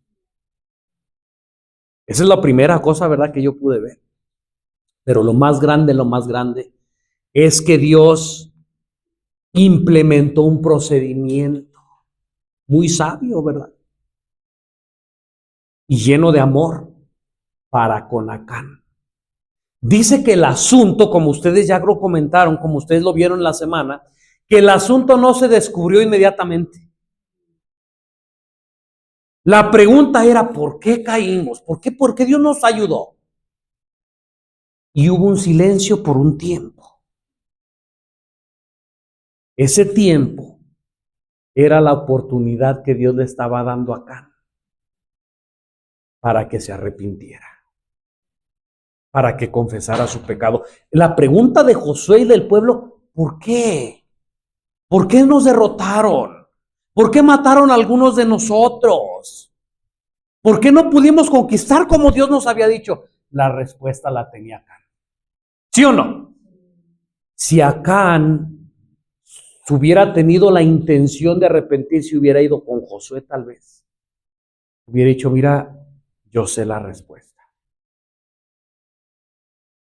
Esa es la primera cosa, ¿verdad?, que yo pude ver. Pero lo más grande es que Dios implementó un procedimiento muy sabio, ¿verdad? Y lleno de amor para con Acán. Dice que el asunto, como ustedes ya lo comentaron, como ustedes lo vieron la semana, que el asunto no se descubrió inmediatamente. La pregunta era, ¿por qué caímos? ¿Por qué Dios nos ayudó? Y hubo un silencio por un tiempo. Ese tiempo era la oportunidad que Dios le estaba dando a Acán para que se arrepintiera, para que confesara su pecado. La pregunta de Josué y del pueblo, ¿por qué? ¿Por qué nos derrotaron? ¿Por qué mataron a algunos de nosotros? ¿Por qué no pudimos conquistar como Dios nos había dicho? La respuesta la tenía Acán. ¿Sí o no? Si Acán hubiera tenido la intención de arrepentirse, hubiera ido con Josué tal vez. Hubiera dicho, mira, yo sé la respuesta.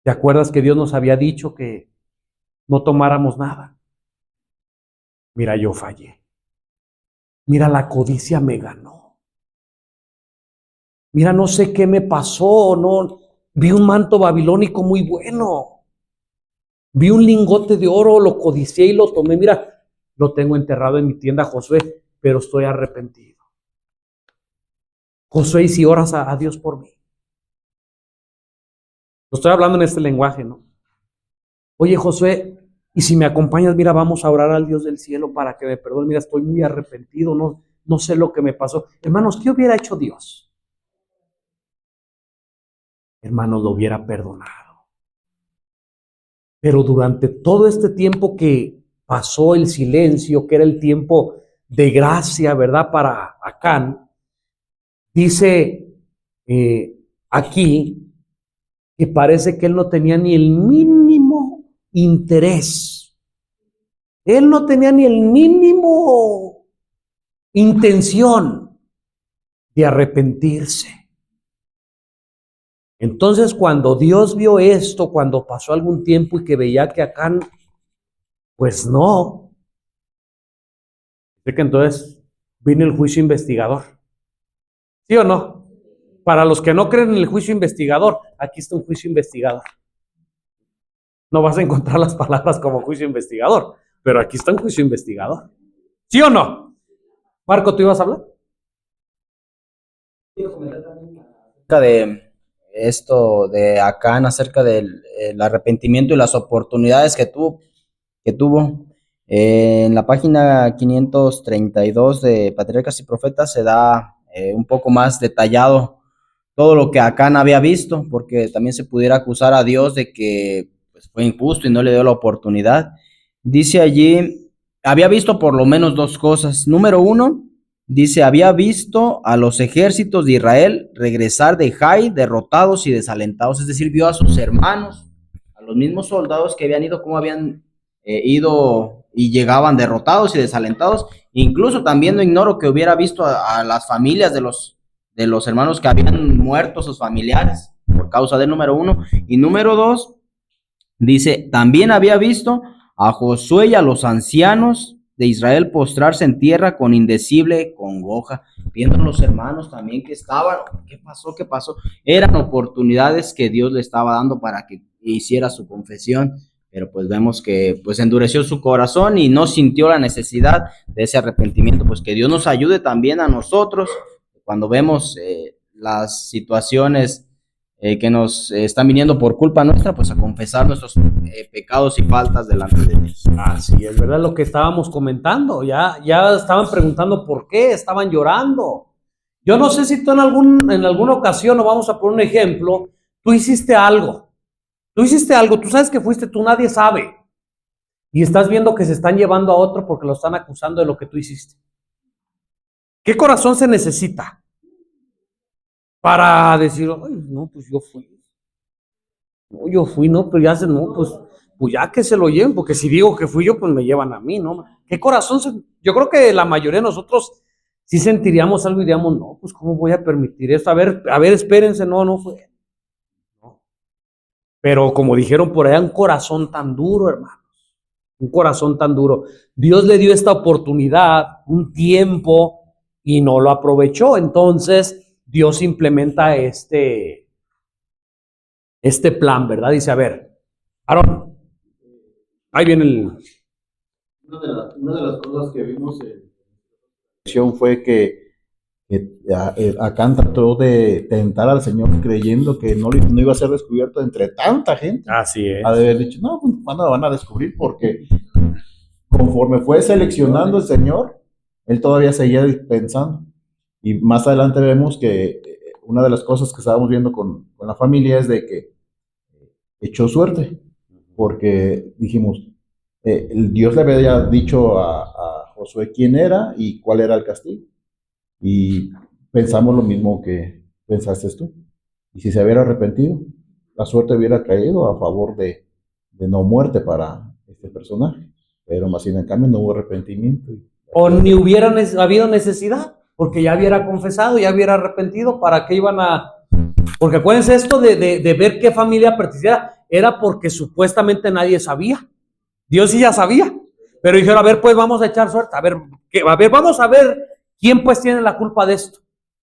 ¿Te acuerdas que Dios nos había dicho que no tomáramos nada? Mira, yo fallé. Mira, la codicia me ganó. Mira, no sé qué me pasó, no. Vi un manto babilónico muy bueno. Vi un lingote de oro, lo codicié y lo tomé. Mira, lo tengo enterrado en mi tienda, Josué, pero estoy arrepentido. Josué, ¿y si oras a Dios por mí? Lo estoy hablando en este lenguaje, ¿no? Oye, Josué, y si me acompañas, mira, vamos a orar al Dios del cielo para que me perdone. Mira, estoy muy arrepentido, no sé lo que me pasó. Hermanos, ¿qué hubiera hecho Dios? Hermanos, lo hubiera perdonado. Pero durante todo este tiempo que pasó el silencio, que era el tiempo de gracia, ¿verdad?, para Acán, dice aquí que parece que él no tenía ni el mínimo interés. Él no tenía ni el mínimo intención de arrepentirse. Entonces, cuando Dios vio esto, cuando pasó algún tiempo y que veía que Acán, pues no. Dice que entonces vino el juicio investigador. ¿Sí o no? Para los que no creen en el juicio investigador, aquí está un juicio investigador. No vas a encontrar las palabras como juicio investigador, pero aquí está un juicio investigador. ¿Sí o no? Marco, ¿tú ibas a hablar? Acerca de esto de Acán, acerca del arrepentimiento y las oportunidades que tuvo. En la página 532 de Patriarcas y Profetas se da un poco más detallado todo lo que Acán había visto, porque también se pudiera acusar a Dios de que pues, fue injusto y no le dio la oportunidad. Dice allí, había visto por lo menos dos cosas. Número uno, dice, había visto a los ejércitos de Israel regresar de Jai, derrotados y desalentados, es decir, vio a sus hermanos, a los mismos soldados que habían ido, cómo habían ido y llegaban derrotados y desalentados. Incluso también no ignoro que hubiera visto a las familias de los hermanos que habían muerto, sus familiares, por causa del número 1. Y número 2, dice, también había visto a Josué y a los ancianos de Israel postrarse en tierra con indecible congoja, viendo los hermanos también que estaban, ¿qué pasó? ¿Qué pasó? Eran oportunidades que Dios le estaba dando para que hiciera su confesión, pero pues vemos que pues endureció su corazón y no sintió la necesidad de ese arrepentimiento. Pues que Dios nos ayude también a nosotros cuando vemos las situaciones que nos están viniendo por culpa nuestra, pues a confesar nuestros pecados y faltas delante de Dios. Así es, ¿verdad? Lo que estábamos comentando, ya estaban preguntando por qué, estaban llorando. Yo no sé si tú en alguna ocasión, o vamos a poner un ejemplo, tú hiciste algo, tú sabes que fuiste tú, nadie sabe, y estás viendo que se están llevando a otro porque lo están acusando de lo que tú hiciste. ¿Qué corazón se necesita para decir, ay, no, pues yo fui? No, pero ya pues ya que se lo lleven, porque si digo que fui yo, pues me llevan a mí, ¿no? ¿Qué corazón? Yo creo que la mayoría de nosotros sí sentiríamos algo y diríamos, no, pues ¿cómo voy a permitir esto? A ver, espérense, no fue. No. Pero como dijeron por allá, un corazón tan duro, hermanos, un corazón tan duro. Dios le dio esta oportunidad, un tiempo, y no lo aprovechó. Entonces, Dios implementa este plan, ¿verdad? Dice, a ver, Aarón, ahí viene el... Una de las cosas que vimos en la lección fue que Acán trató de tentar al Señor creyendo que no iba a ser descubierto entre tanta gente. Así es. Ha de haber dicho, no, van a descubrir, porque conforme fue seleccionando el Señor, él todavía seguía pensando. Y más adelante vemos que una de las cosas que estábamos viendo con la familia es de que echó suerte, porque dijimos, Dios le había dicho a Josué quién era y cuál era el castigo. Y pensamos lo mismo que pensaste tú. Y si se hubiera arrepentido, la suerte hubiera caído a favor de no muerte para este personaje. Pero más sin en cambio no hubo arrepentimiento. O ni hubiera habido necesidad, porque ya hubiera confesado, ya hubiera arrepentido. ¿Para qué iban a...? Porque acuérdense, esto de ver qué familia pertenecía era porque supuestamente nadie sabía. Dios sí ya sabía, pero dijeron, a ver, pues vamos a echar suerte, a ver, vamos a ver quién pues tiene la culpa de esto.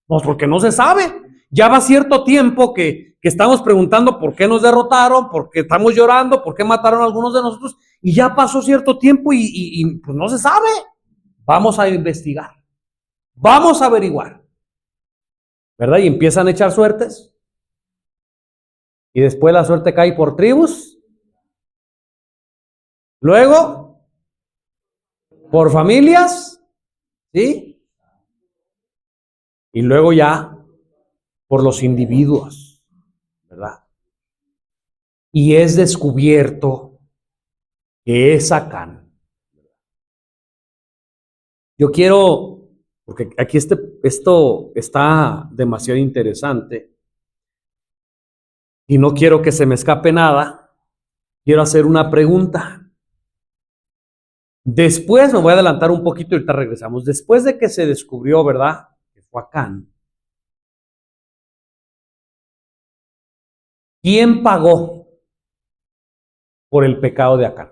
Pues porque no se sabe. Ya va cierto tiempo que estamos preguntando por qué nos derrotaron, por qué estamos llorando, por qué mataron a algunos de nosotros, y ya pasó cierto tiempo y pues no se sabe. Vamos a investigar, vamos a averiguar, ¿verdad? Y empiezan a echar suertes, y después la suerte cae por tribus, luego por familias, ¿sí? Y luego ya por los individuos, ¿verdad? Y es descubierto que es Acán. Yo quiero, porque aquí esto está demasiado interesante y no quiero que se me escape nada, quiero hacer una pregunta. Después, me voy a adelantar un poquito y ahorita regresamos. Después de que se descubrió, ¿verdad?, que fue Acán, ¿quién pagó por el pecado de Acán?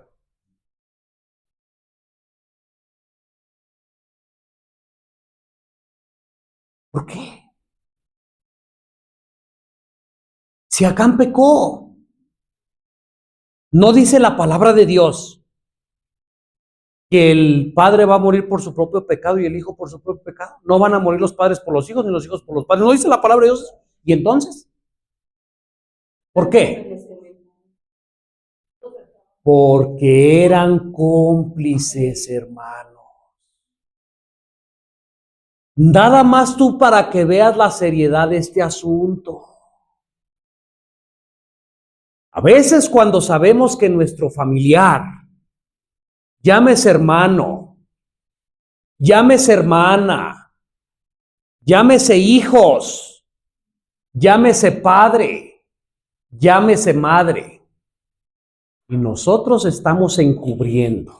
¿Por qué? Si Acán pecó, no dice la palabra de Dios que el padre va a morir por su propio pecado y el hijo por su propio pecado. No van a morir los padres por los hijos ni los hijos por los padres. No dice la palabra de Dios. ¿Y entonces? ¿Por qué? Porque eran cómplices, hermano. Nada más tú para que veas la seriedad de este asunto. A veces cuando sabemos que nuestro familiar, llámese hermano, llámese hermana, llámese hijos, llámese padre, llámese madre. Y nosotros estamos encubriendo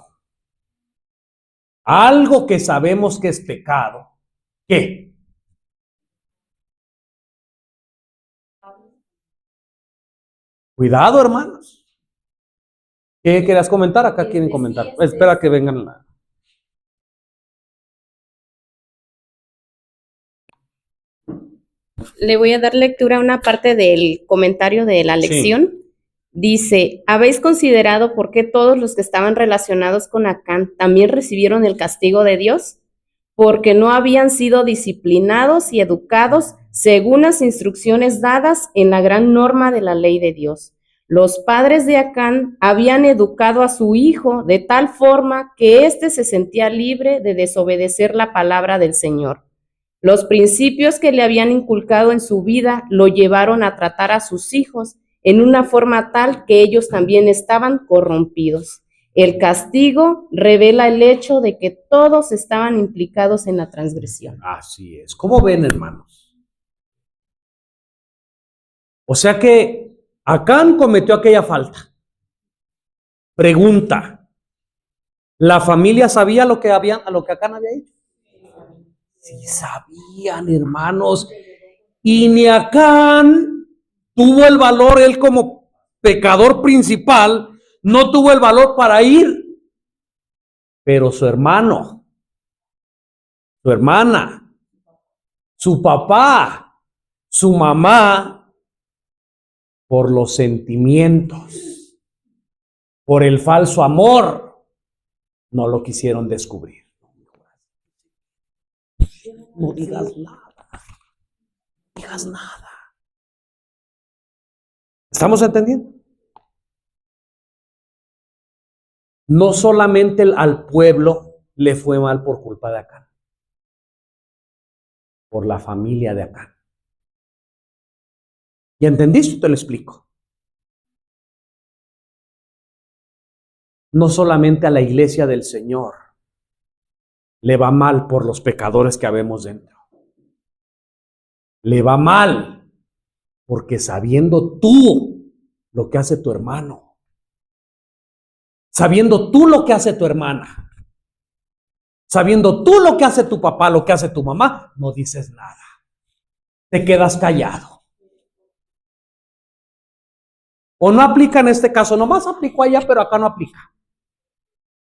algo que sabemos que es pecado. ¿Qué? Cuidado, hermanos. ¿Qué querías comentar? Acá quieren comentar. Espera que vengan. Le voy a dar lectura a una parte del comentario de la lección. Sí. Dice, ¿habéis considerado por qué todos los que estaban relacionados con Acán también recibieron el castigo de Dios? Porque no habían sido disciplinados y educados según las instrucciones dadas en la gran norma de la ley de Dios. Los padres de Acán habían educado a su hijo de tal forma que éste se sentía libre de desobedecer la palabra del Señor. Los principios que le habían inculcado en su vida lo llevaron a tratar a sus hijos en una forma tal que ellos también estaban corrompidos. El castigo revela el hecho de que todos estaban implicados en la transgresión. Así es. ¿Cómo ven, hermanos? O sea que Acán cometió aquella falta. Pregunta: ¿la familia sabía lo que Acán había hecho? Sí sabían, hermanos. Y ni Acán tuvo el valor, él como pecador principal, no tuvo el valor para ir. Pero su hermano, su hermana, su papá, su mamá, por los sentimientos, por el falso amor, no lo quisieron descubrir. No digas nada. No digas nada. ¿Estamos entendiendo? No solamente al pueblo le fue mal por culpa de Acán, por la familia de Acán. ¿Ya entendiste? Te lo explico. No solamente a la iglesia del Señor le va mal por los pecadores que habemos dentro. Le va mal porque sabiendo tú lo que hace tu hermano, sabiendo tú lo que hace tu hermana, sabiendo tú lo que hace tu papá, lo que hace tu mamá, no dices nada. Te quedas callado. O no aplica en este caso, nomás aplicó allá, pero acá no aplica.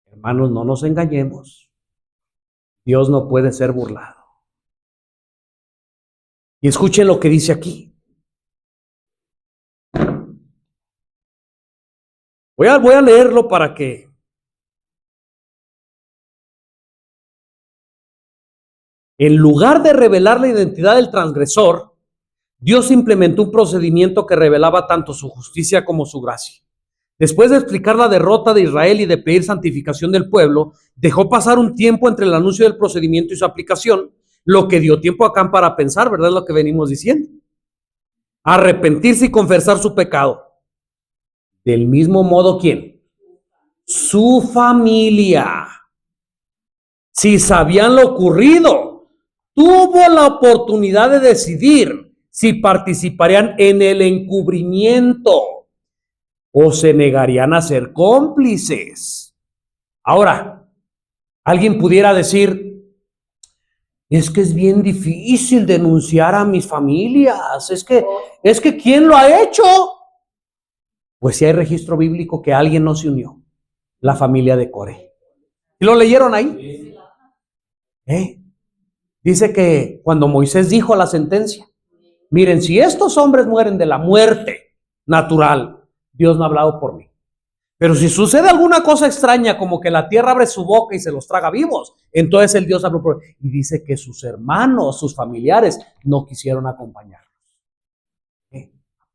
Hermanos, no nos engañemos. Dios no puede ser burlado. Y escuchen lo que dice aquí. Voy a leerlo para que en lugar de revelar la identidad del transgresor, Dios implementó un procedimiento que revelaba tanto su justicia como su gracia. Después de explicar la derrota de Israel y de pedir santificación del pueblo, dejó pasar un tiempo entre el anuncio del procedimiento y su aplicación, lo que dio tiempo a Acán para pensar, ¿verdad? Es lo que venimos diciendo. Arrepentirse y confesar su pecado. Del mismo modo, ¿quién? Su familia. Si sabían lo ocurrido, tuvo la oportunidad de decidir si participarían en el encubrimiento o se negarían a ser cómplices. Ahora, alguien pudiera decir, es que es bien difícil denunciar a mis familias, es que ¿quién lo ha hecho? Pues si hay registro bíblico que alguien no se unió, la familia de Coré. ¿Y lo leyeron ahí? Dice que cuando Moisés dijo la sentencia, miren, si estos hombres mueren de la muerte natural, Dios no ha hablado por mí. Pero si sucede alguna cosa extraña, como que la tierra abre su boca y se los traga vivos, entonces el Dios habló por mí. Y dice que sus hermanos, sus familiares, no quisieron acompañarlos.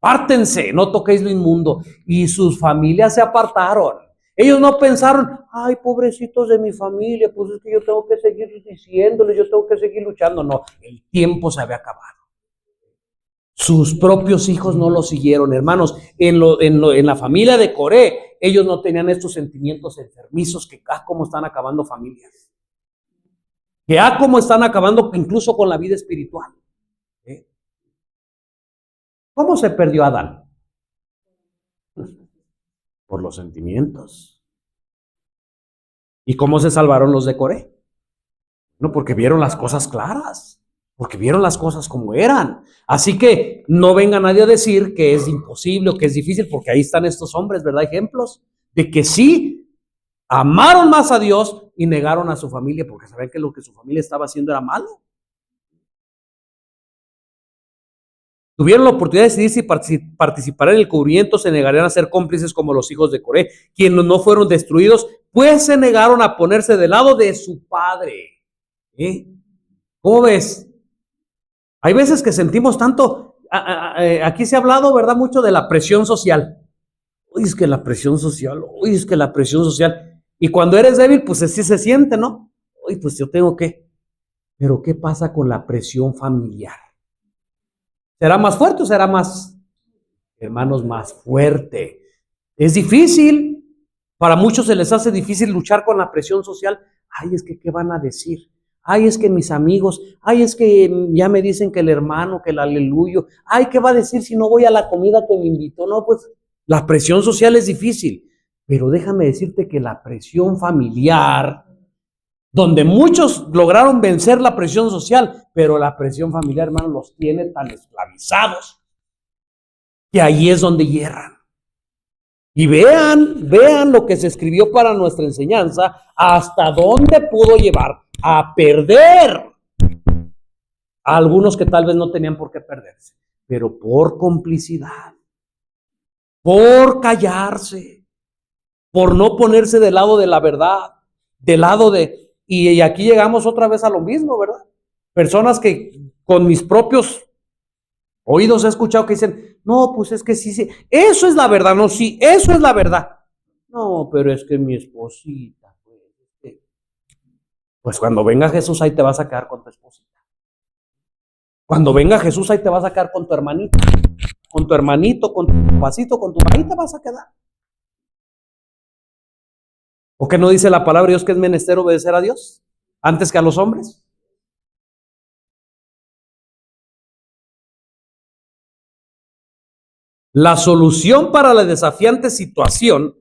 Apártense, no toquéis lo inmundo. Y sus familias se apartaron. Ellos no pensaron, ay, pobrecitos de mi familia, pues es que yo tengo que seguir diciéndoles, yo tengo que seguir luchando. No, el tiempo se había acabado. Sus propios hijos no lo siguieron, hermanos. En la familia de Coré, ellos no tenían estos sentimientos enfermizos que, cómo están acabando familias. Que cómo están acabando incluso con la vida espiritual. ¿Cómo se perdió Adán? Por los sentimientos. ¿Y cómo se salvaron los de Coré? No, porque vieron las cosas claras, porque vieron las cosas como eran. Así que no venga nadie a decir que es imposible o que es difícil, porque ahí están estos hombres, ¿verdad? Ejemplos de que sí amaron más a Dios y negaron a su familia, porque sabían que lo que su familia estaba haciendo era malo. Tuvieron la oportunidad de decidir si participar en el cubrimiento, se negarían a ser cómplices como los hijos de Coré, quienes no fueron destruidos, pues se negaron a ponerse del lado de su padre. ¿Cómo ves? Hay veces que sentimos tanto, aquí se ha hablado, ¿verdad? Mucho de la presión social. Uy, es que la presión social, uy, es que la presión social. Y cuando eres débil, pues así se siente, ¿no? Uy, pues yo tengo que. Pero ¿qué pasa con la presión familiar? ¿Será más fuerte o será más, hermanos, más fuerte? Es difícil. Para muchos se les hace difícil luchar con la presión social. Ay, es que ¿qué van a decir? Ay, es que mis amigos, ay, es que ya me dicen que el hermano, que el aleluyo, ay, ¿qué va a decir si no voy a la comida que me invitó? No, pues la presión social es difícil, pero déjame decirte que la presión familiar, donde muchos lograron vencer la presión social, pero la presión familiar, hermano, los tiene tan esclavizados que ahí es donde hierran. Y vean lo que se escribió para nuestra enseñanza, hasta dónde pudo llevar a perder a algunos que tal vez no tenían por qué perderse, pero por complicidad, por callarse, por no ponerse del lado de la verdad, del lado de... Y aquí llegamos otra vez a lo mismo, ¿verdad? Personas que con mis propios oídos he escuchado que dicen, no, pues es que sí, eso es la verdad, no, sí, eso es la verdad. No, pero es que mi esposita, pues cuando venga Jesús ahí te vas a quedar con tu esposita. Cuando venga Jesús ahí te vas a quedar con tu hermanita, con tu hermanito, con tu pasito, con tu... Ahí te vas a quedar. ¿O qué no dice la palabra de Dios que es menester obedecer a Dios antes que a los hombres? La solución para la desafiante situación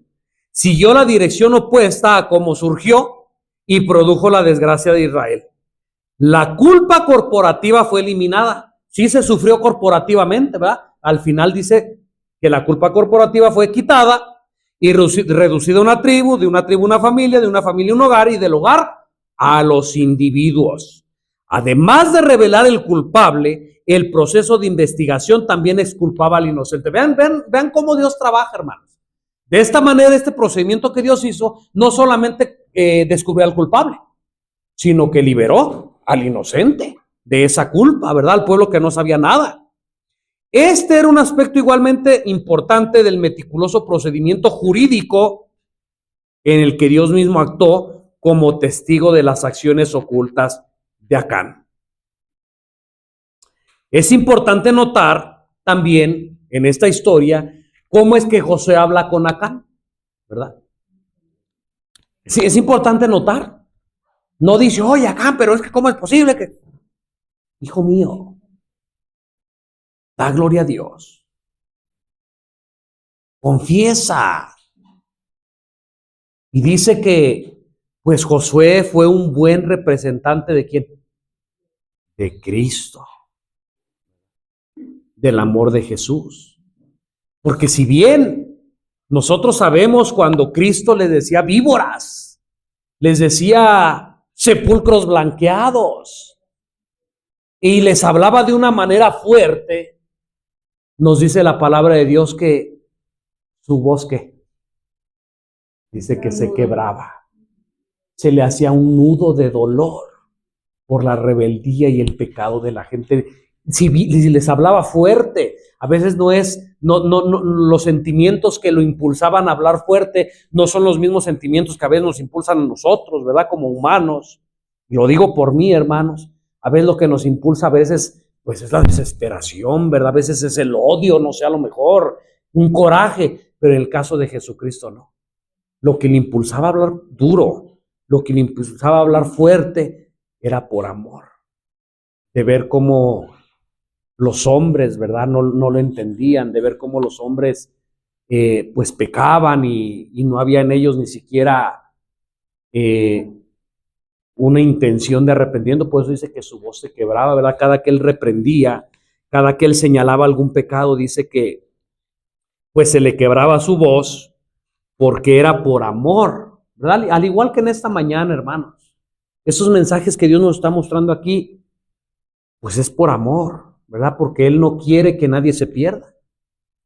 siguió la dirección opuesta a cómo surgió y produjo la desgracia de Israel. La culpa corporativa fue eliminada. Sí se sufrió corporativamente, ¿verdad? Al final dice que la culpa corporativa fue quitada y reducida a una tribu, de una tribu una familia, de una familia un hogar y del hogar a los individuos. Además de revelar el culpable, el proceso de investigación también exculpaba al inocente. Vean cómo Dios trabaja, hermanos. De esta manera, este procedimiento que Dios hizo no solamente descubrió al culpable, sino que liberó al inocente de esa culpa, ¿verdad? Al pueblo que no sabía nada. Este era un aspecto igualmente importante del meticuloso procedimiento jurídico en el que Dios mismo actuó como testigo de las acciones ocultas de Acán. Es importante notar también en esta historia cómo es que Josué habla con Acán, ¿verdad? Sí, es importante notar. No dice, oye, Acán, pero es que ¿cómo es posible que... Hijo mío, da gloria a Dios. Confiesa. Y dice que, pues Josué fue un buen representante ¿de quién? De Cristo. Del amor de Jesús. Porque si bien nosotros sabemos cuando Cristo les decía víboras, les decía sepulcros blanqueados y les hablaba de una manera fuerte, nos dice la palabra de Dios que su voz, ¿qué? Dice que se quebraba, se le hacía un nudo de dolor por la rebeldía y el pecado de la gente. Si les hablaba fuerte, a veces no los sentimientos que lo impulsaban a hablar fuerte no son los mismos sentimientos que a veces nos impulsan a nosotros, ¿verdad? Como humanos. Y lo digo por mí, hermanos. A veces lo que nos impulsa a veces, pues es la desesperación, ¿verdad? A veces es el odio, no sé, a lo mejor, un coraje, pero en el caso de Jesucristo no. Lo que le impulsaba a hablar duro, lo que le impulsaba a hablar fuerte, era por amor, de ver cómo los hombres, ¿verdad? No lo entendían, de ver cómo los hombres pues pecaban y no había en ellos ni siquiera una intención de arrepentimiento. Por eso dice que su voz se quebraba, ¿verdad? Cada que él reprendía, cada que él señalaba algún pecado, dice que pues se le quebraba su voz porque era por amor, ¿verdad? Al igual que en esta mañana, hermanos, esos mensajes que Dios nos está mostrando aquí, pues es por amor, ¿verdad? Porque Él no quiere que nadie se pierda,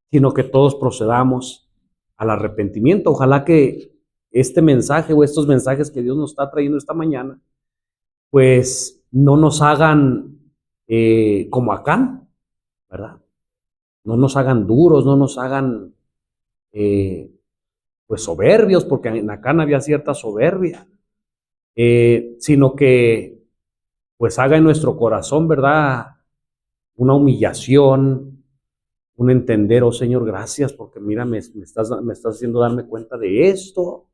sino que todos procedamos al arrepentimiento. Ojalá que este mensaje o estos mensajes que Dios nos está trayendo esta mañana, pues no nos hagan como Acán, ¿verdad? No nos hagan duros, no nos hagan pues soberbios, porque en Acán había cierta soberbia, sino que pues haga en nuestro corazón, ¿verdad?, una humillación, un entender, oh Señor, gracias, porque mira, me estás haciendo darme cuenta de esto,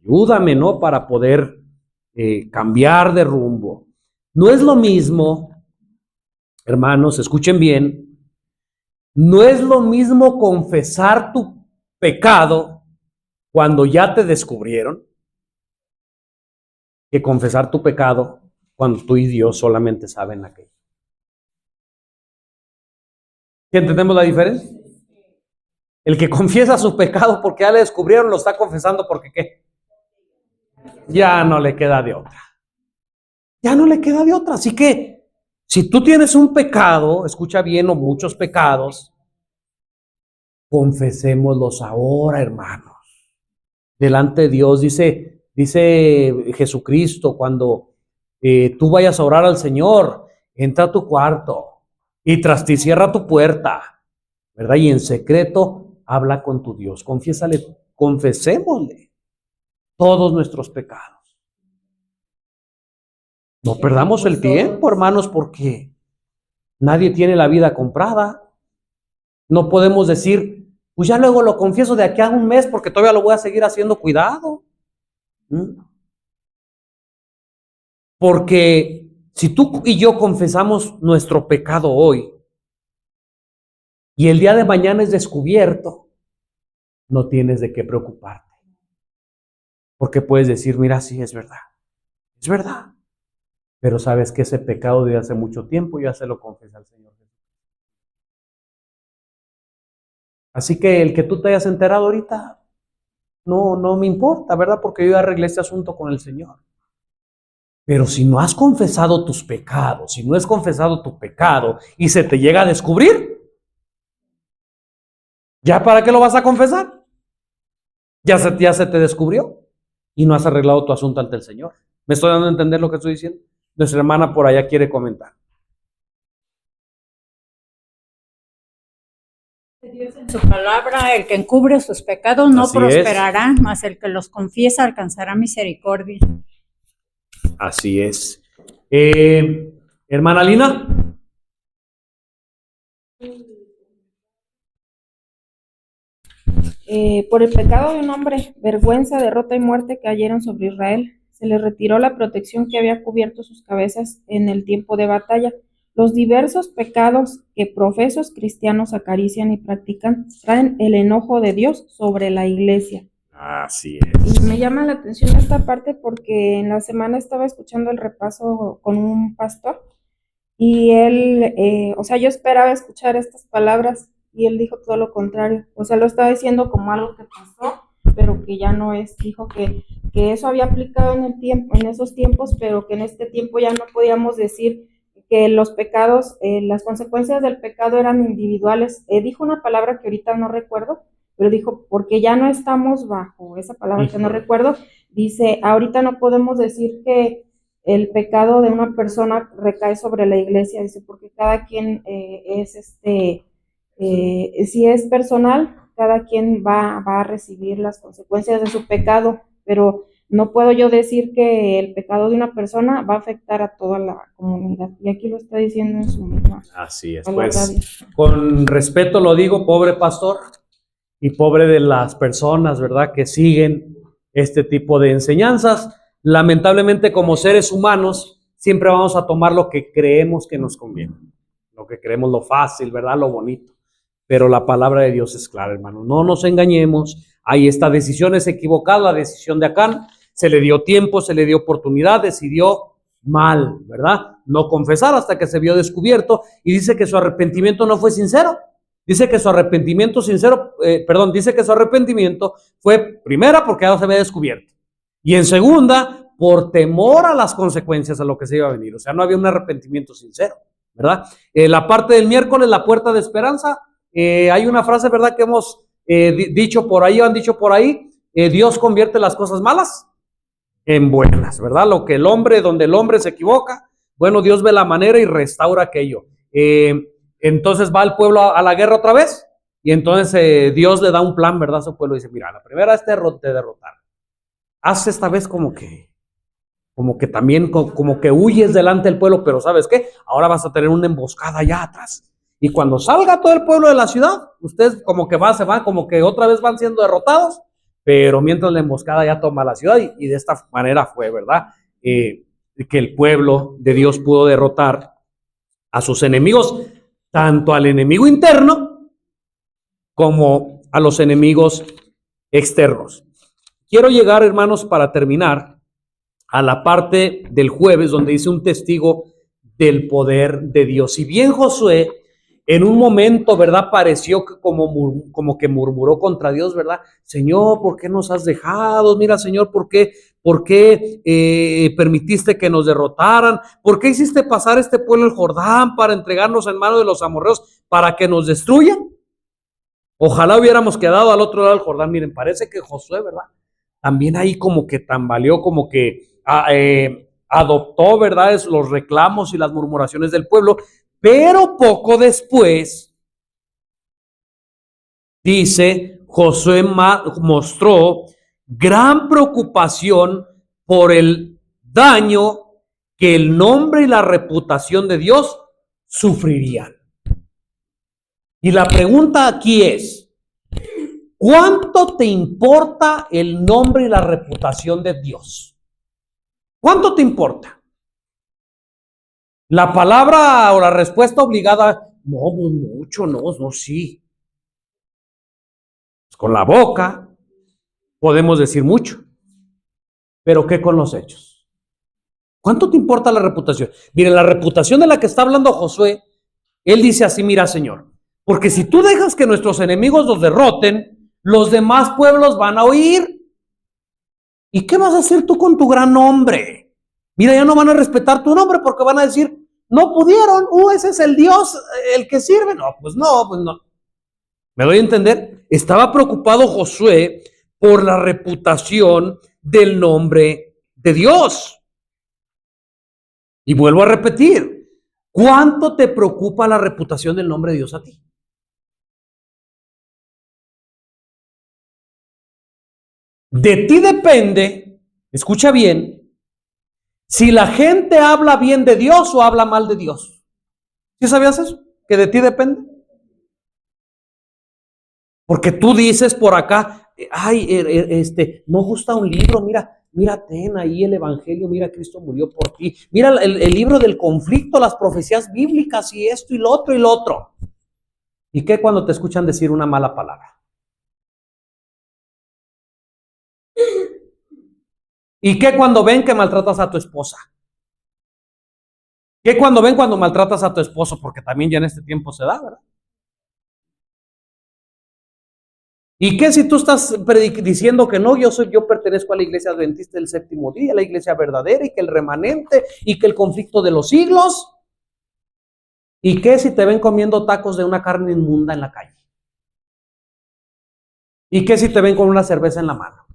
ayúdame, ¿no?, para poder cambiar de rumbo. No es lo mismo, hermanos, escuchen bien, no es lo mismo confesar tu pecado cuando ya te descubrieron que confesar tu pecado cuando tú y Dios solamente saben aquello. ¿Sí entendemos la diferencia? El que confiesa su pecado porque ya le descubrieron, lo está confesando porque ¿qué? Ya no le queda de otra. Ya no le queda de otra. Así que si tú tienes un pecado, escucha bien, o muchos pecados, confesémoslos ahora, hermanos. Delante de Dios, dice Jesucristo, cuando tú vayas a orar al Señor, entra a tu cuarto y tras ti cierra tu puerta, ¿verdad? Y en secreto habla con tu Dios. Confesémosle todos nuestros pecados. No perdamos el tiempo, hermanos, porque nadie tiene la vida comprada. No podemos decir, pues ya luego lo confieso de aquí a un mes porque todavía lo voy a seguir haciendo, cuidado. Porque si tú y yo confesamos nuestro pecado hoy y el día de mañana es descubierto, no tienes de qué preocuparte. Porque puedes decir, mira, sí, es verdad. Es verdad. Pero sabes que ese pecado de hace mucho tiempo ya se lo confesé al Señor Jesús. Así que el que tú te hayas enterado ahorita, no me importa, ¿verdad? Porque yo ya arreglé este asunto con el Señor. Pero si no has confesado tus pecados, si no has confesado tu pecado y se te llega a descubrir, ¿ya para qué lo vas a confesar? Ya se te descubrió y no has arreglado tu asunto ante el Señor. ¿Me estoy dando a entender lo que estoy diciendo? Nuestra hermana por allá quiere comentar. Dios en su palabra, el que encubre sus pecados no prosperará, mas el que los confiesa alcanzará misericordia. Así es. Hermana Lina. Por el pecado de un hombre, vergüenza, derrota y muerte cayeron sobre Israel. Se les retiró la protección que había cubierto sus cabezas en el tiempo de batalla. Los diversos pecados que profesos cristianos acarician y practican traen el enojo de Dios sobre la iglesia. Así es. Y me llama la atención esta parte porque en la semana estaba escuchando el repaso con un pastor y él, yo esperaba escuchar estas palabras y él dijo todo lo contrario. O sea, lo estaba diciendo como algo que pasó, pero que ya no es. Dijo que eso había aplicado en esos tiempos, pero que en este tiempo ya no podíamos decir que los pecados, las consecuencias del pecado eran individuales. Dijo una palabra que ahorita no recuerdo, pero dijo, porque ya no estamos bajo esa palabra que no recuerdo, dice, ahorita no podemos decir que el pecado de una persona recae sobre la iglesia, dice, porque cada quien si es personal, cada quien va a recibir las consecuencias de su pecado, pero no puedo yo decir que el pecado de una persona va a afectar a toda la comunidad. Y aquí lo está diciendo en su misma. Así es, pues, con respeto lo digo, pobre pastor, y pobre de las personas, ¿verdad?, que siguen este tipo de enseñanzas. Lamentablemente, como seres humanos, siempre vamos a tomar lo que creemos que nos conviene, lo que creemos, lo fácil, ¿verdad? Lo bonito. Pero la palabra de Dios es clara, hermano. No nos engañemos. Ahí esta decisión es equivocada, la decisión de Acán. Se le dio tiempo, se le dio oportunidad, decidió mal, ¿verdad? No confesar hasta que se vio descubierto, y dice que su arrepentimiento no fue sincero. Dice que su arrepentimiento dice que su arrepentimiento fue, primera, porque ya se había descubierto, y en segunda, por temor a las consecuencias a lo que se iba a venir. O sea, no había un arrepentimiento sincero, ¿verdad? La parte del miércoles, la puerta de esperanza, hay una frase, ¿verdad?, que hemos dicho por ahí, Dios convierte las cosas malas en buenas, ¿verdad? Donde el hombre se equivoca, bueno, Dios ve la manera y restaura aquello. Entonces va el pueblo a la guerra otra vez, y entonces Dios le da un plan, ¿verdad? A su pueblo dice, mira, la primera es te derrotar. Haz esta vez como que también, como que huyes delante del pueblo, pero ¿sabes qué? Ahora vas a tener una emboscada allá atrás. Y cuando salga todo el pueblo de la ciudad, ustedes como que se van, como que otra vez van siendo derrotados, pero mientras la emboscada ya toma la ciudad, y de esta manera fue, ¿verdad? Que el pueblo de Dios pudo derrotar a sus enemigos, tanto al enemigo interno como a los enemigos externos. Quiero llegar, hermanos, para terminar, a la parte del jueves donde dice un testigo del poder de Dios. Si bien Josué en un momento, ¿verdad?, pareció que como que murmuró contra Dios, ¿verdad? Señor, ¿por qué nos has dejado? Mira, Señor, ¿por qué permitiste que nos derrotaran? ¿Por qué hiciste pasar este pueblo el Jordán para entregarnos en manos de los amorreos para que nos destruyan? Ojalá hubiéramos quedado al otro lado del Jordán. Miren, parece que Josué, ¿verdad?, también ahí como que tambaleó, como que adoptó, ¿verdad?, los reclamos y las murmuraciones del pueblo. Pero poco después, dice, Josué mostró gran preocupación por el daño que el nombre y la reputación de Dios sufrirían. Y la pregunta aquí es, ¿cuánto te importa el nombre y la reputación de Dios? ¿Cuánto te importa? La palabra o la respuesta obligada, no, pues mucho, no, sí. Pues con la boca podemos decir mucho, pero ¿qué con los hechos? ¿Cuánto te importa la reputación? Mire, la reputación de la que está hablando Josué, él dice así, mira, Señor, porque si tú dejas que nuestros enemigos los derroten, los demás pueblos van a oír. ¿Y qué vas a hacer tú con tu gran nombre? Mira, ya no van a respetar tu nombre porque van a decir, no pudieron, ese es el Dios el que sirve. No. ¿Me doy a entender? Estaba preocupado Josué por la reputación del nombre de Dios. Y vuelvo a repetir, ¿cuánto te preocupa la reputación del nombre de Dios a ti? De ti depende, escucha bien, si la gente habla bien de Dios o habla mal de Dios. ¿Sí sabías eso? Que de ti depende. Porque tú dices por acá, no gusta un libro, mira, ten ahí el evangelio, mira, Cristo murió por ti. Mira el libro del conflicto, las profecías bíblicas y esto y lo otro y lo otro. ¿Y qué cuando te escuchan decir una mala palabra? ¿Y qué cuando ven que maltratas a tu esposa? ¿Qué cuando ven cuando maltratas a tu esposo? Porque también ya en este tiempo se da, ¿verdad? ¿Y qué si tú estás diciendo que no, yo pertenezco a la iglesia adventista del séptimo día, la iglesia verdadera, y que el remanente, y que el conflicto de los siglos? ¿Y qué si te ven comiendo tacos de una carne inmunda en la calle? ¿Y qué si te ven con una cerveza en la mano?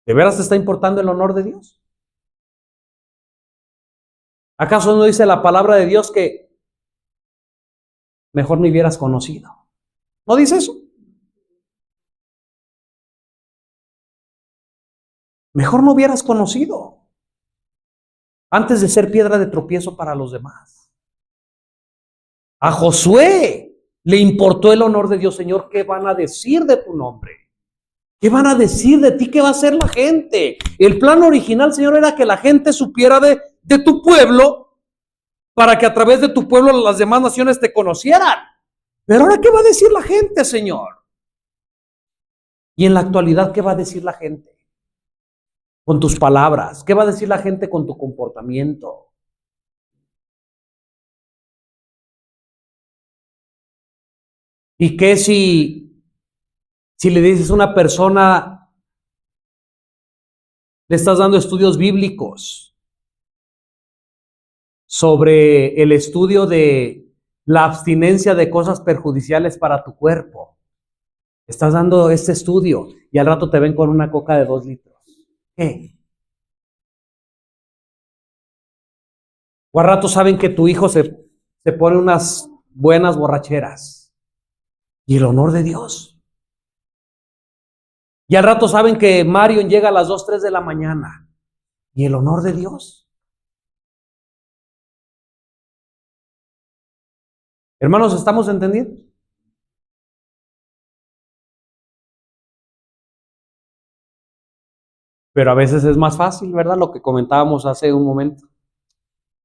¿De veras te está importando el honor de Dios? ¿Acaso no dice la palabra de Dios que mejor me hubieras conocido? ¿No dice eso? Mejor no hubieras conocido antes de ser piedra de tropiezo para los demás. A Josué le importó el honor de Dios. Señor, ¿qué van a decir de tu nombre? ¿Qué van a decir de ti? ¿Qué va a hacer la gente? El plan original, Señor, era que la gente supiera de tu pueblo para que a través de tu pueblo las demás naciones te conocieran. Pero ahora, ¿qué va a decir la gente, Señor? Y en la actualidad, ¿qué va a decir la gente? Con tus palabras. ¿Qué va a decir la gente con tu comportamiento? ¿Y qué si le dices a una persona, le estás dando estudios bíblicos sobre el estudio de la abstinencia de cosas perjudiciales para tu cuerpo? Estás dando este estudio y al rato te ven con una coca de 2 litros. ¿Qué? O al rato saben que tu hijo se pone unas buenas borracheras. ¿Y el honor de Dios? Y al rato saben que Marion llega a las 2, 3 de la mañana. ¿Y el honor de Dios? Hermanos, ¿estamos entendiendo? Pero a veces es más fácil, ¿verdad? Lo que comentábamos hace un momento.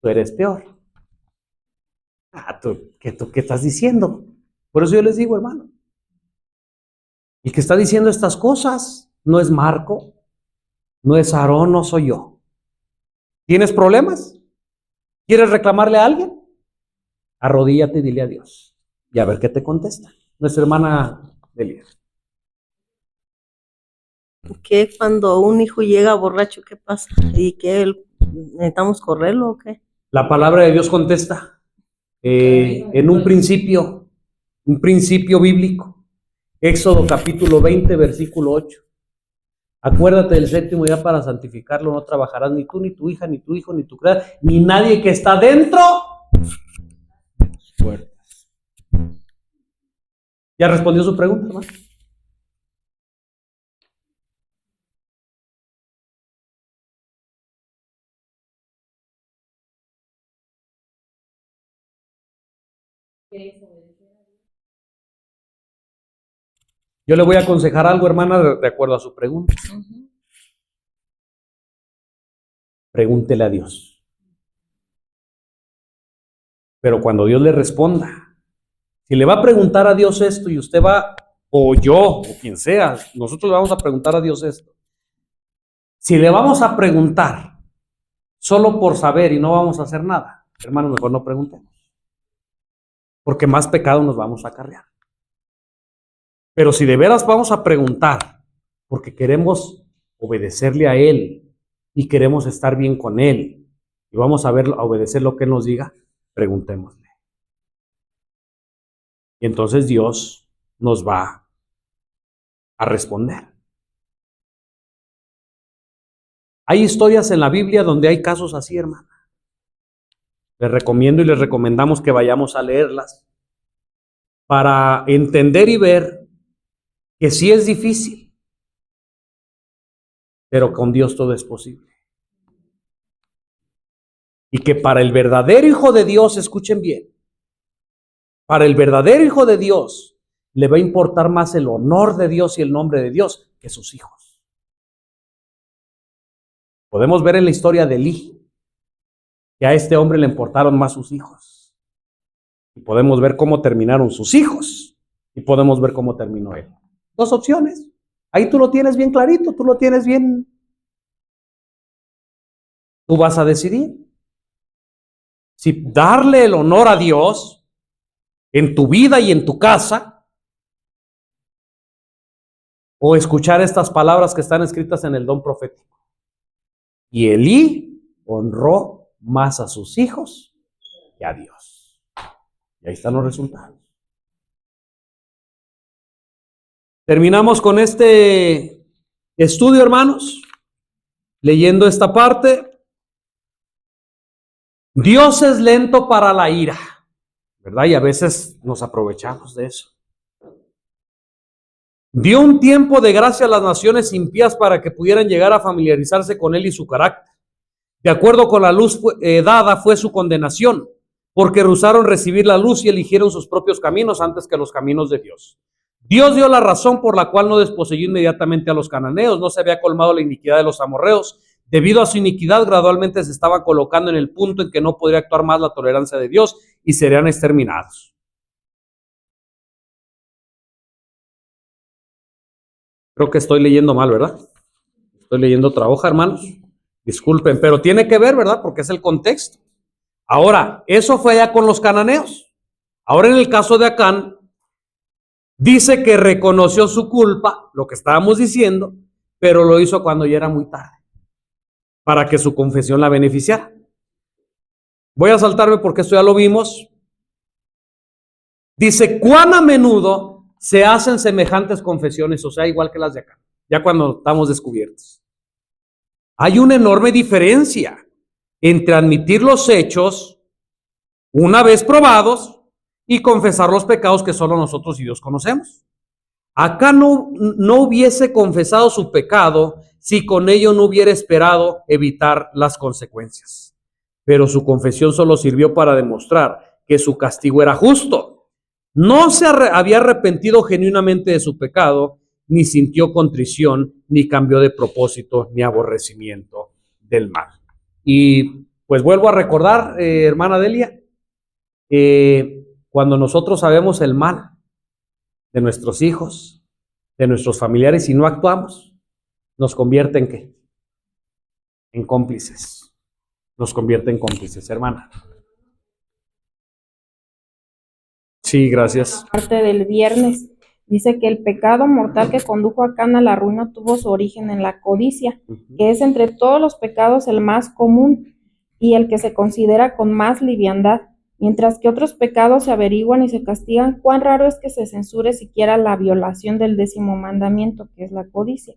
Tú eres peor. ¿Tú qué estás diciendo? Por eso yo les digo, hermano, el que está diciendo estas cosas no es Marco, no es Aarón, no soy yo. ¿Tienes problemas? ¿Quieres reclamarle a alguien? Arrodíllate y dile a Dios. Y a ver qué te contesta. Nuestra hermana Delia. ¿Qué cuando un hijo llega borracho, qué pasa? ¿Y qué? ¿Necesitamos correrlo o qué? La palabra de Dios contesta en un principio bíblico. Éxodo capítulo 20, versículo 8. Acuérdate del 7º día para santificarlo, no trabajarás ni tú, ni tu hija, ni tu hijo, ni tu criada, ni nadie que está dentro. Puertas. ¿Ya respondió su pregunta, hermano? Yo le voy a aconsejar algo, hermana, de acuerdo a su pregunta. Pregúntele a Dios. Pero cuando Dios le responda, si le va a preguntar a Dios esto y usted va, o yo, o quien sea, nosotros le vamos a preguntar a Dios esto. Si le vamos a preguntar solo por saber y no vamos a hacer nada, hermano, mejor no preguntemos. Porque más pecado nos vamos a acarrear. Pero si de veras vamos a preguntar, porque queremos obedecerle a Él y queremos estar bien con Él, y vamos a obedecer lo que Él nos diga, preguntémosle. Y entonces Dios nos va a responder. Hay historias en la Biblia donde hay casos así, hermana. Les recomiendo y les recomendamos que vayamos a leerlas para entender y ver que sí es difícil, pero con Dios todo es posible. Y que para el verdadero Hijo de Dios, escuchen bien, para el verdadero Hijo de Dios le va a importar más el honor de Dios y el nombre de Dios que sus hijos. Podemos ver en la historia de Elí que a este hombre le importaron más sus hijos. Y podemos ver cómo terminaron sus hijos y podemos ver cómo terminó él. 2 opciones. Ahí tú lo tienes bien clarito, tú lo tienes bien. Tú vas a decidir si darle el honor a Dios en tu vida y en tu casa, o escuchar estas palabras que están escritas en el don profético. Y Elí honró más a sus hijos que a Dios. Y ahí están los resultados. Terminamos con este estudio, hermanos, leyendo esta parte. Dios es lento para la ira, ¿verdad? Y a veces nos aprovechamos de eso. Dio un tiempo de gracia a las naciones impías para que pudieran llegar a familiarizarse con Él y su carácter. De acuerdo con la luz dada fue su condenación, porque rehusaron recibir la luz y eligieron sus propios caminos antes que los caminos de Dios. Dios dio la razón por la cual no desposeyó inmediatamente a los cananeos, no se había colmado la iniquidad de los amorreos, Debido a su iniquidad, gradualmente se estaba colocando en el punto en que no podría actuar más la tolerancia de Dios y serían exterminados. Creo que estoy leyendo mal, ¿verdad? Estoy leyendo otra hoja, hermanos. Disculpen, pero tiene que ver, ¿verdad? Porque es el contexto. Ahora, eso fue allá con los cananeos. Ahora en el caso de Acán, dice que reconoció su culpa, lo que estábamos diciendo, pero lo hizo cuando ya era muy tarde, para que su confesión la beneficiara. Voy a saltarme porque esto ya lo vimos. Dice, ¿cuán a menudo se hacen semejantes confesiones? O sea, igual que las de acá, ya cuando estamos descubiertos. Hay una enorme diferencia entre admitir los hechos una vez probados y confesar los pecados que solo nosotros y Dios conocemos. Acá no hubiese confesado su pecado si con ello no hubiera esperado evitar las consecuencias. Pero su confesión solo sirvió para demostrar que su castigo era justo. No se había arrepentido genuinamente de su pecado, ni sintió contrición, ni cambió de propósito, ni aborrecimiento del mal. Y pues vuelvo a recordar, hermana Delia, cuando nosotros sabemos el mal de nuestros hijos, de nuestros familiares y no actuamos, nos convierte en ¿qué? En cómplices. Nos convierte en cómplices, hermana. Sí, gracias. Parte del viernes dice que el pecado mortal que condujo a Acán a la ruina tuvo su origen en la codicia, que es entre todos los pecados el más común y el que se considera con más liviandad. Mientras que otros pecados se averiguan y se castigan, cuán raro es que se censure siquiera la violación del 10º mandamiento, que es la codicia.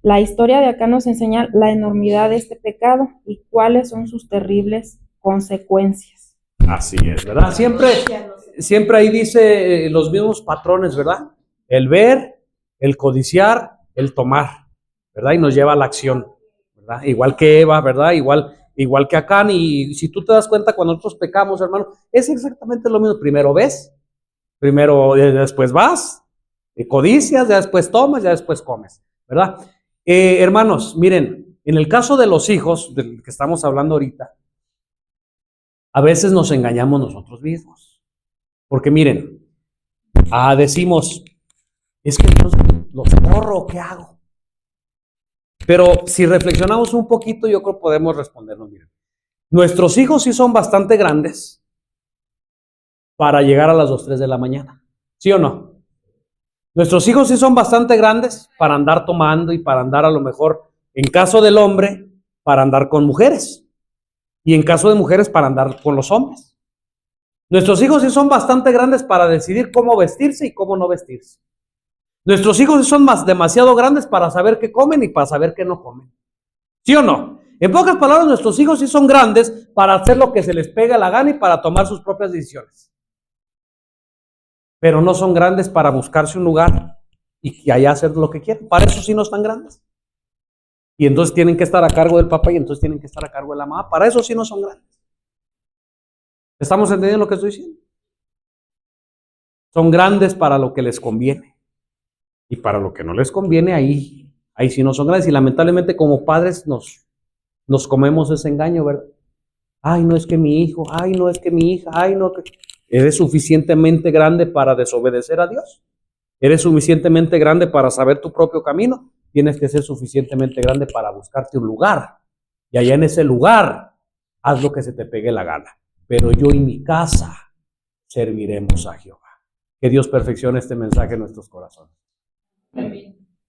La historia de Acán nos enseña la enormidad de este pecado y cuáles son sus terribles consecuencias. Así es, ¿verdad? Siempre ahí dice los mismos patrones, ¿verdad? El ver, el codiciar, el tomar, ¿verdad? Y nos lleva a la acción, ¿verdad? Igual que Eva, ¿verdad? Igual que Acán, y si tú te das cuenta cuando nosotros pecamos, hermano, es exactamente lo mismo. Primero ves, después vas, codicias, ya después tomas, ya después comes, ¿verdad? Hermanos, miren, en el caso de los hijos, del que estamos hablando ahorita, a veces nos engañamos nosotros mismos. Porque miren, decimos, es que los corro, ¿qué hago? Pero si reflexionamos un poquito, yo creo que podemos respondernos, miren. Nuestros hijos sí son bastante grandes para llegar a las 2, 3 de la mañana. ¿Sí o no? Nuestros hijos sí son bastante grandes para andar tomando y para andar a lo mejor, en caso del hombre, para andar con mujeres. Y en caso de mujeres, para andar con los hombres. Nuestros hijos sí son bastante grandes para decidir cómo vestirse y cómo no vestirse. Nuestros hijos sí son demasiado grandes para saber qué comen y para saber qué no comen. ¿Sí o no? En pocas palabras, nuestros hijos sí son grandes para hacer lo que se les pega la gana y para tomar sus propias decisiones. Pero no son grandes para buscarse un lugar y allá hacer lo que quieran. Para eso sí no están grandes. Y entonces tienen que estar a cargo del papá y entonces tienen que estar a cargo de la mamá. Para eso sí no son grandes. ¿Estamos entendiendo lo que estoy diciendo? Son grandes para lo que les conviene. Y para lo que no les conviene, ahí sí no son grandes. Y lamentablemente como padres nos comemos ese engaño, ¿verdad? Ay, no es que mi hijo, ay, no es que mi hija, ay, no. ¿Eres suficientemente grande para desobedecer a Dios? ¿Eres suficientemente grande para saber tu propio camino? Tienes que ser suficientemente grande para buscarte un lugar. Y allá en ese lugar, haz lo que se te pegue la gana. Pero yo y mi casa serviremos a Jehová. Que Dios perfeccione este mensaje en nuestros corazones. Amén.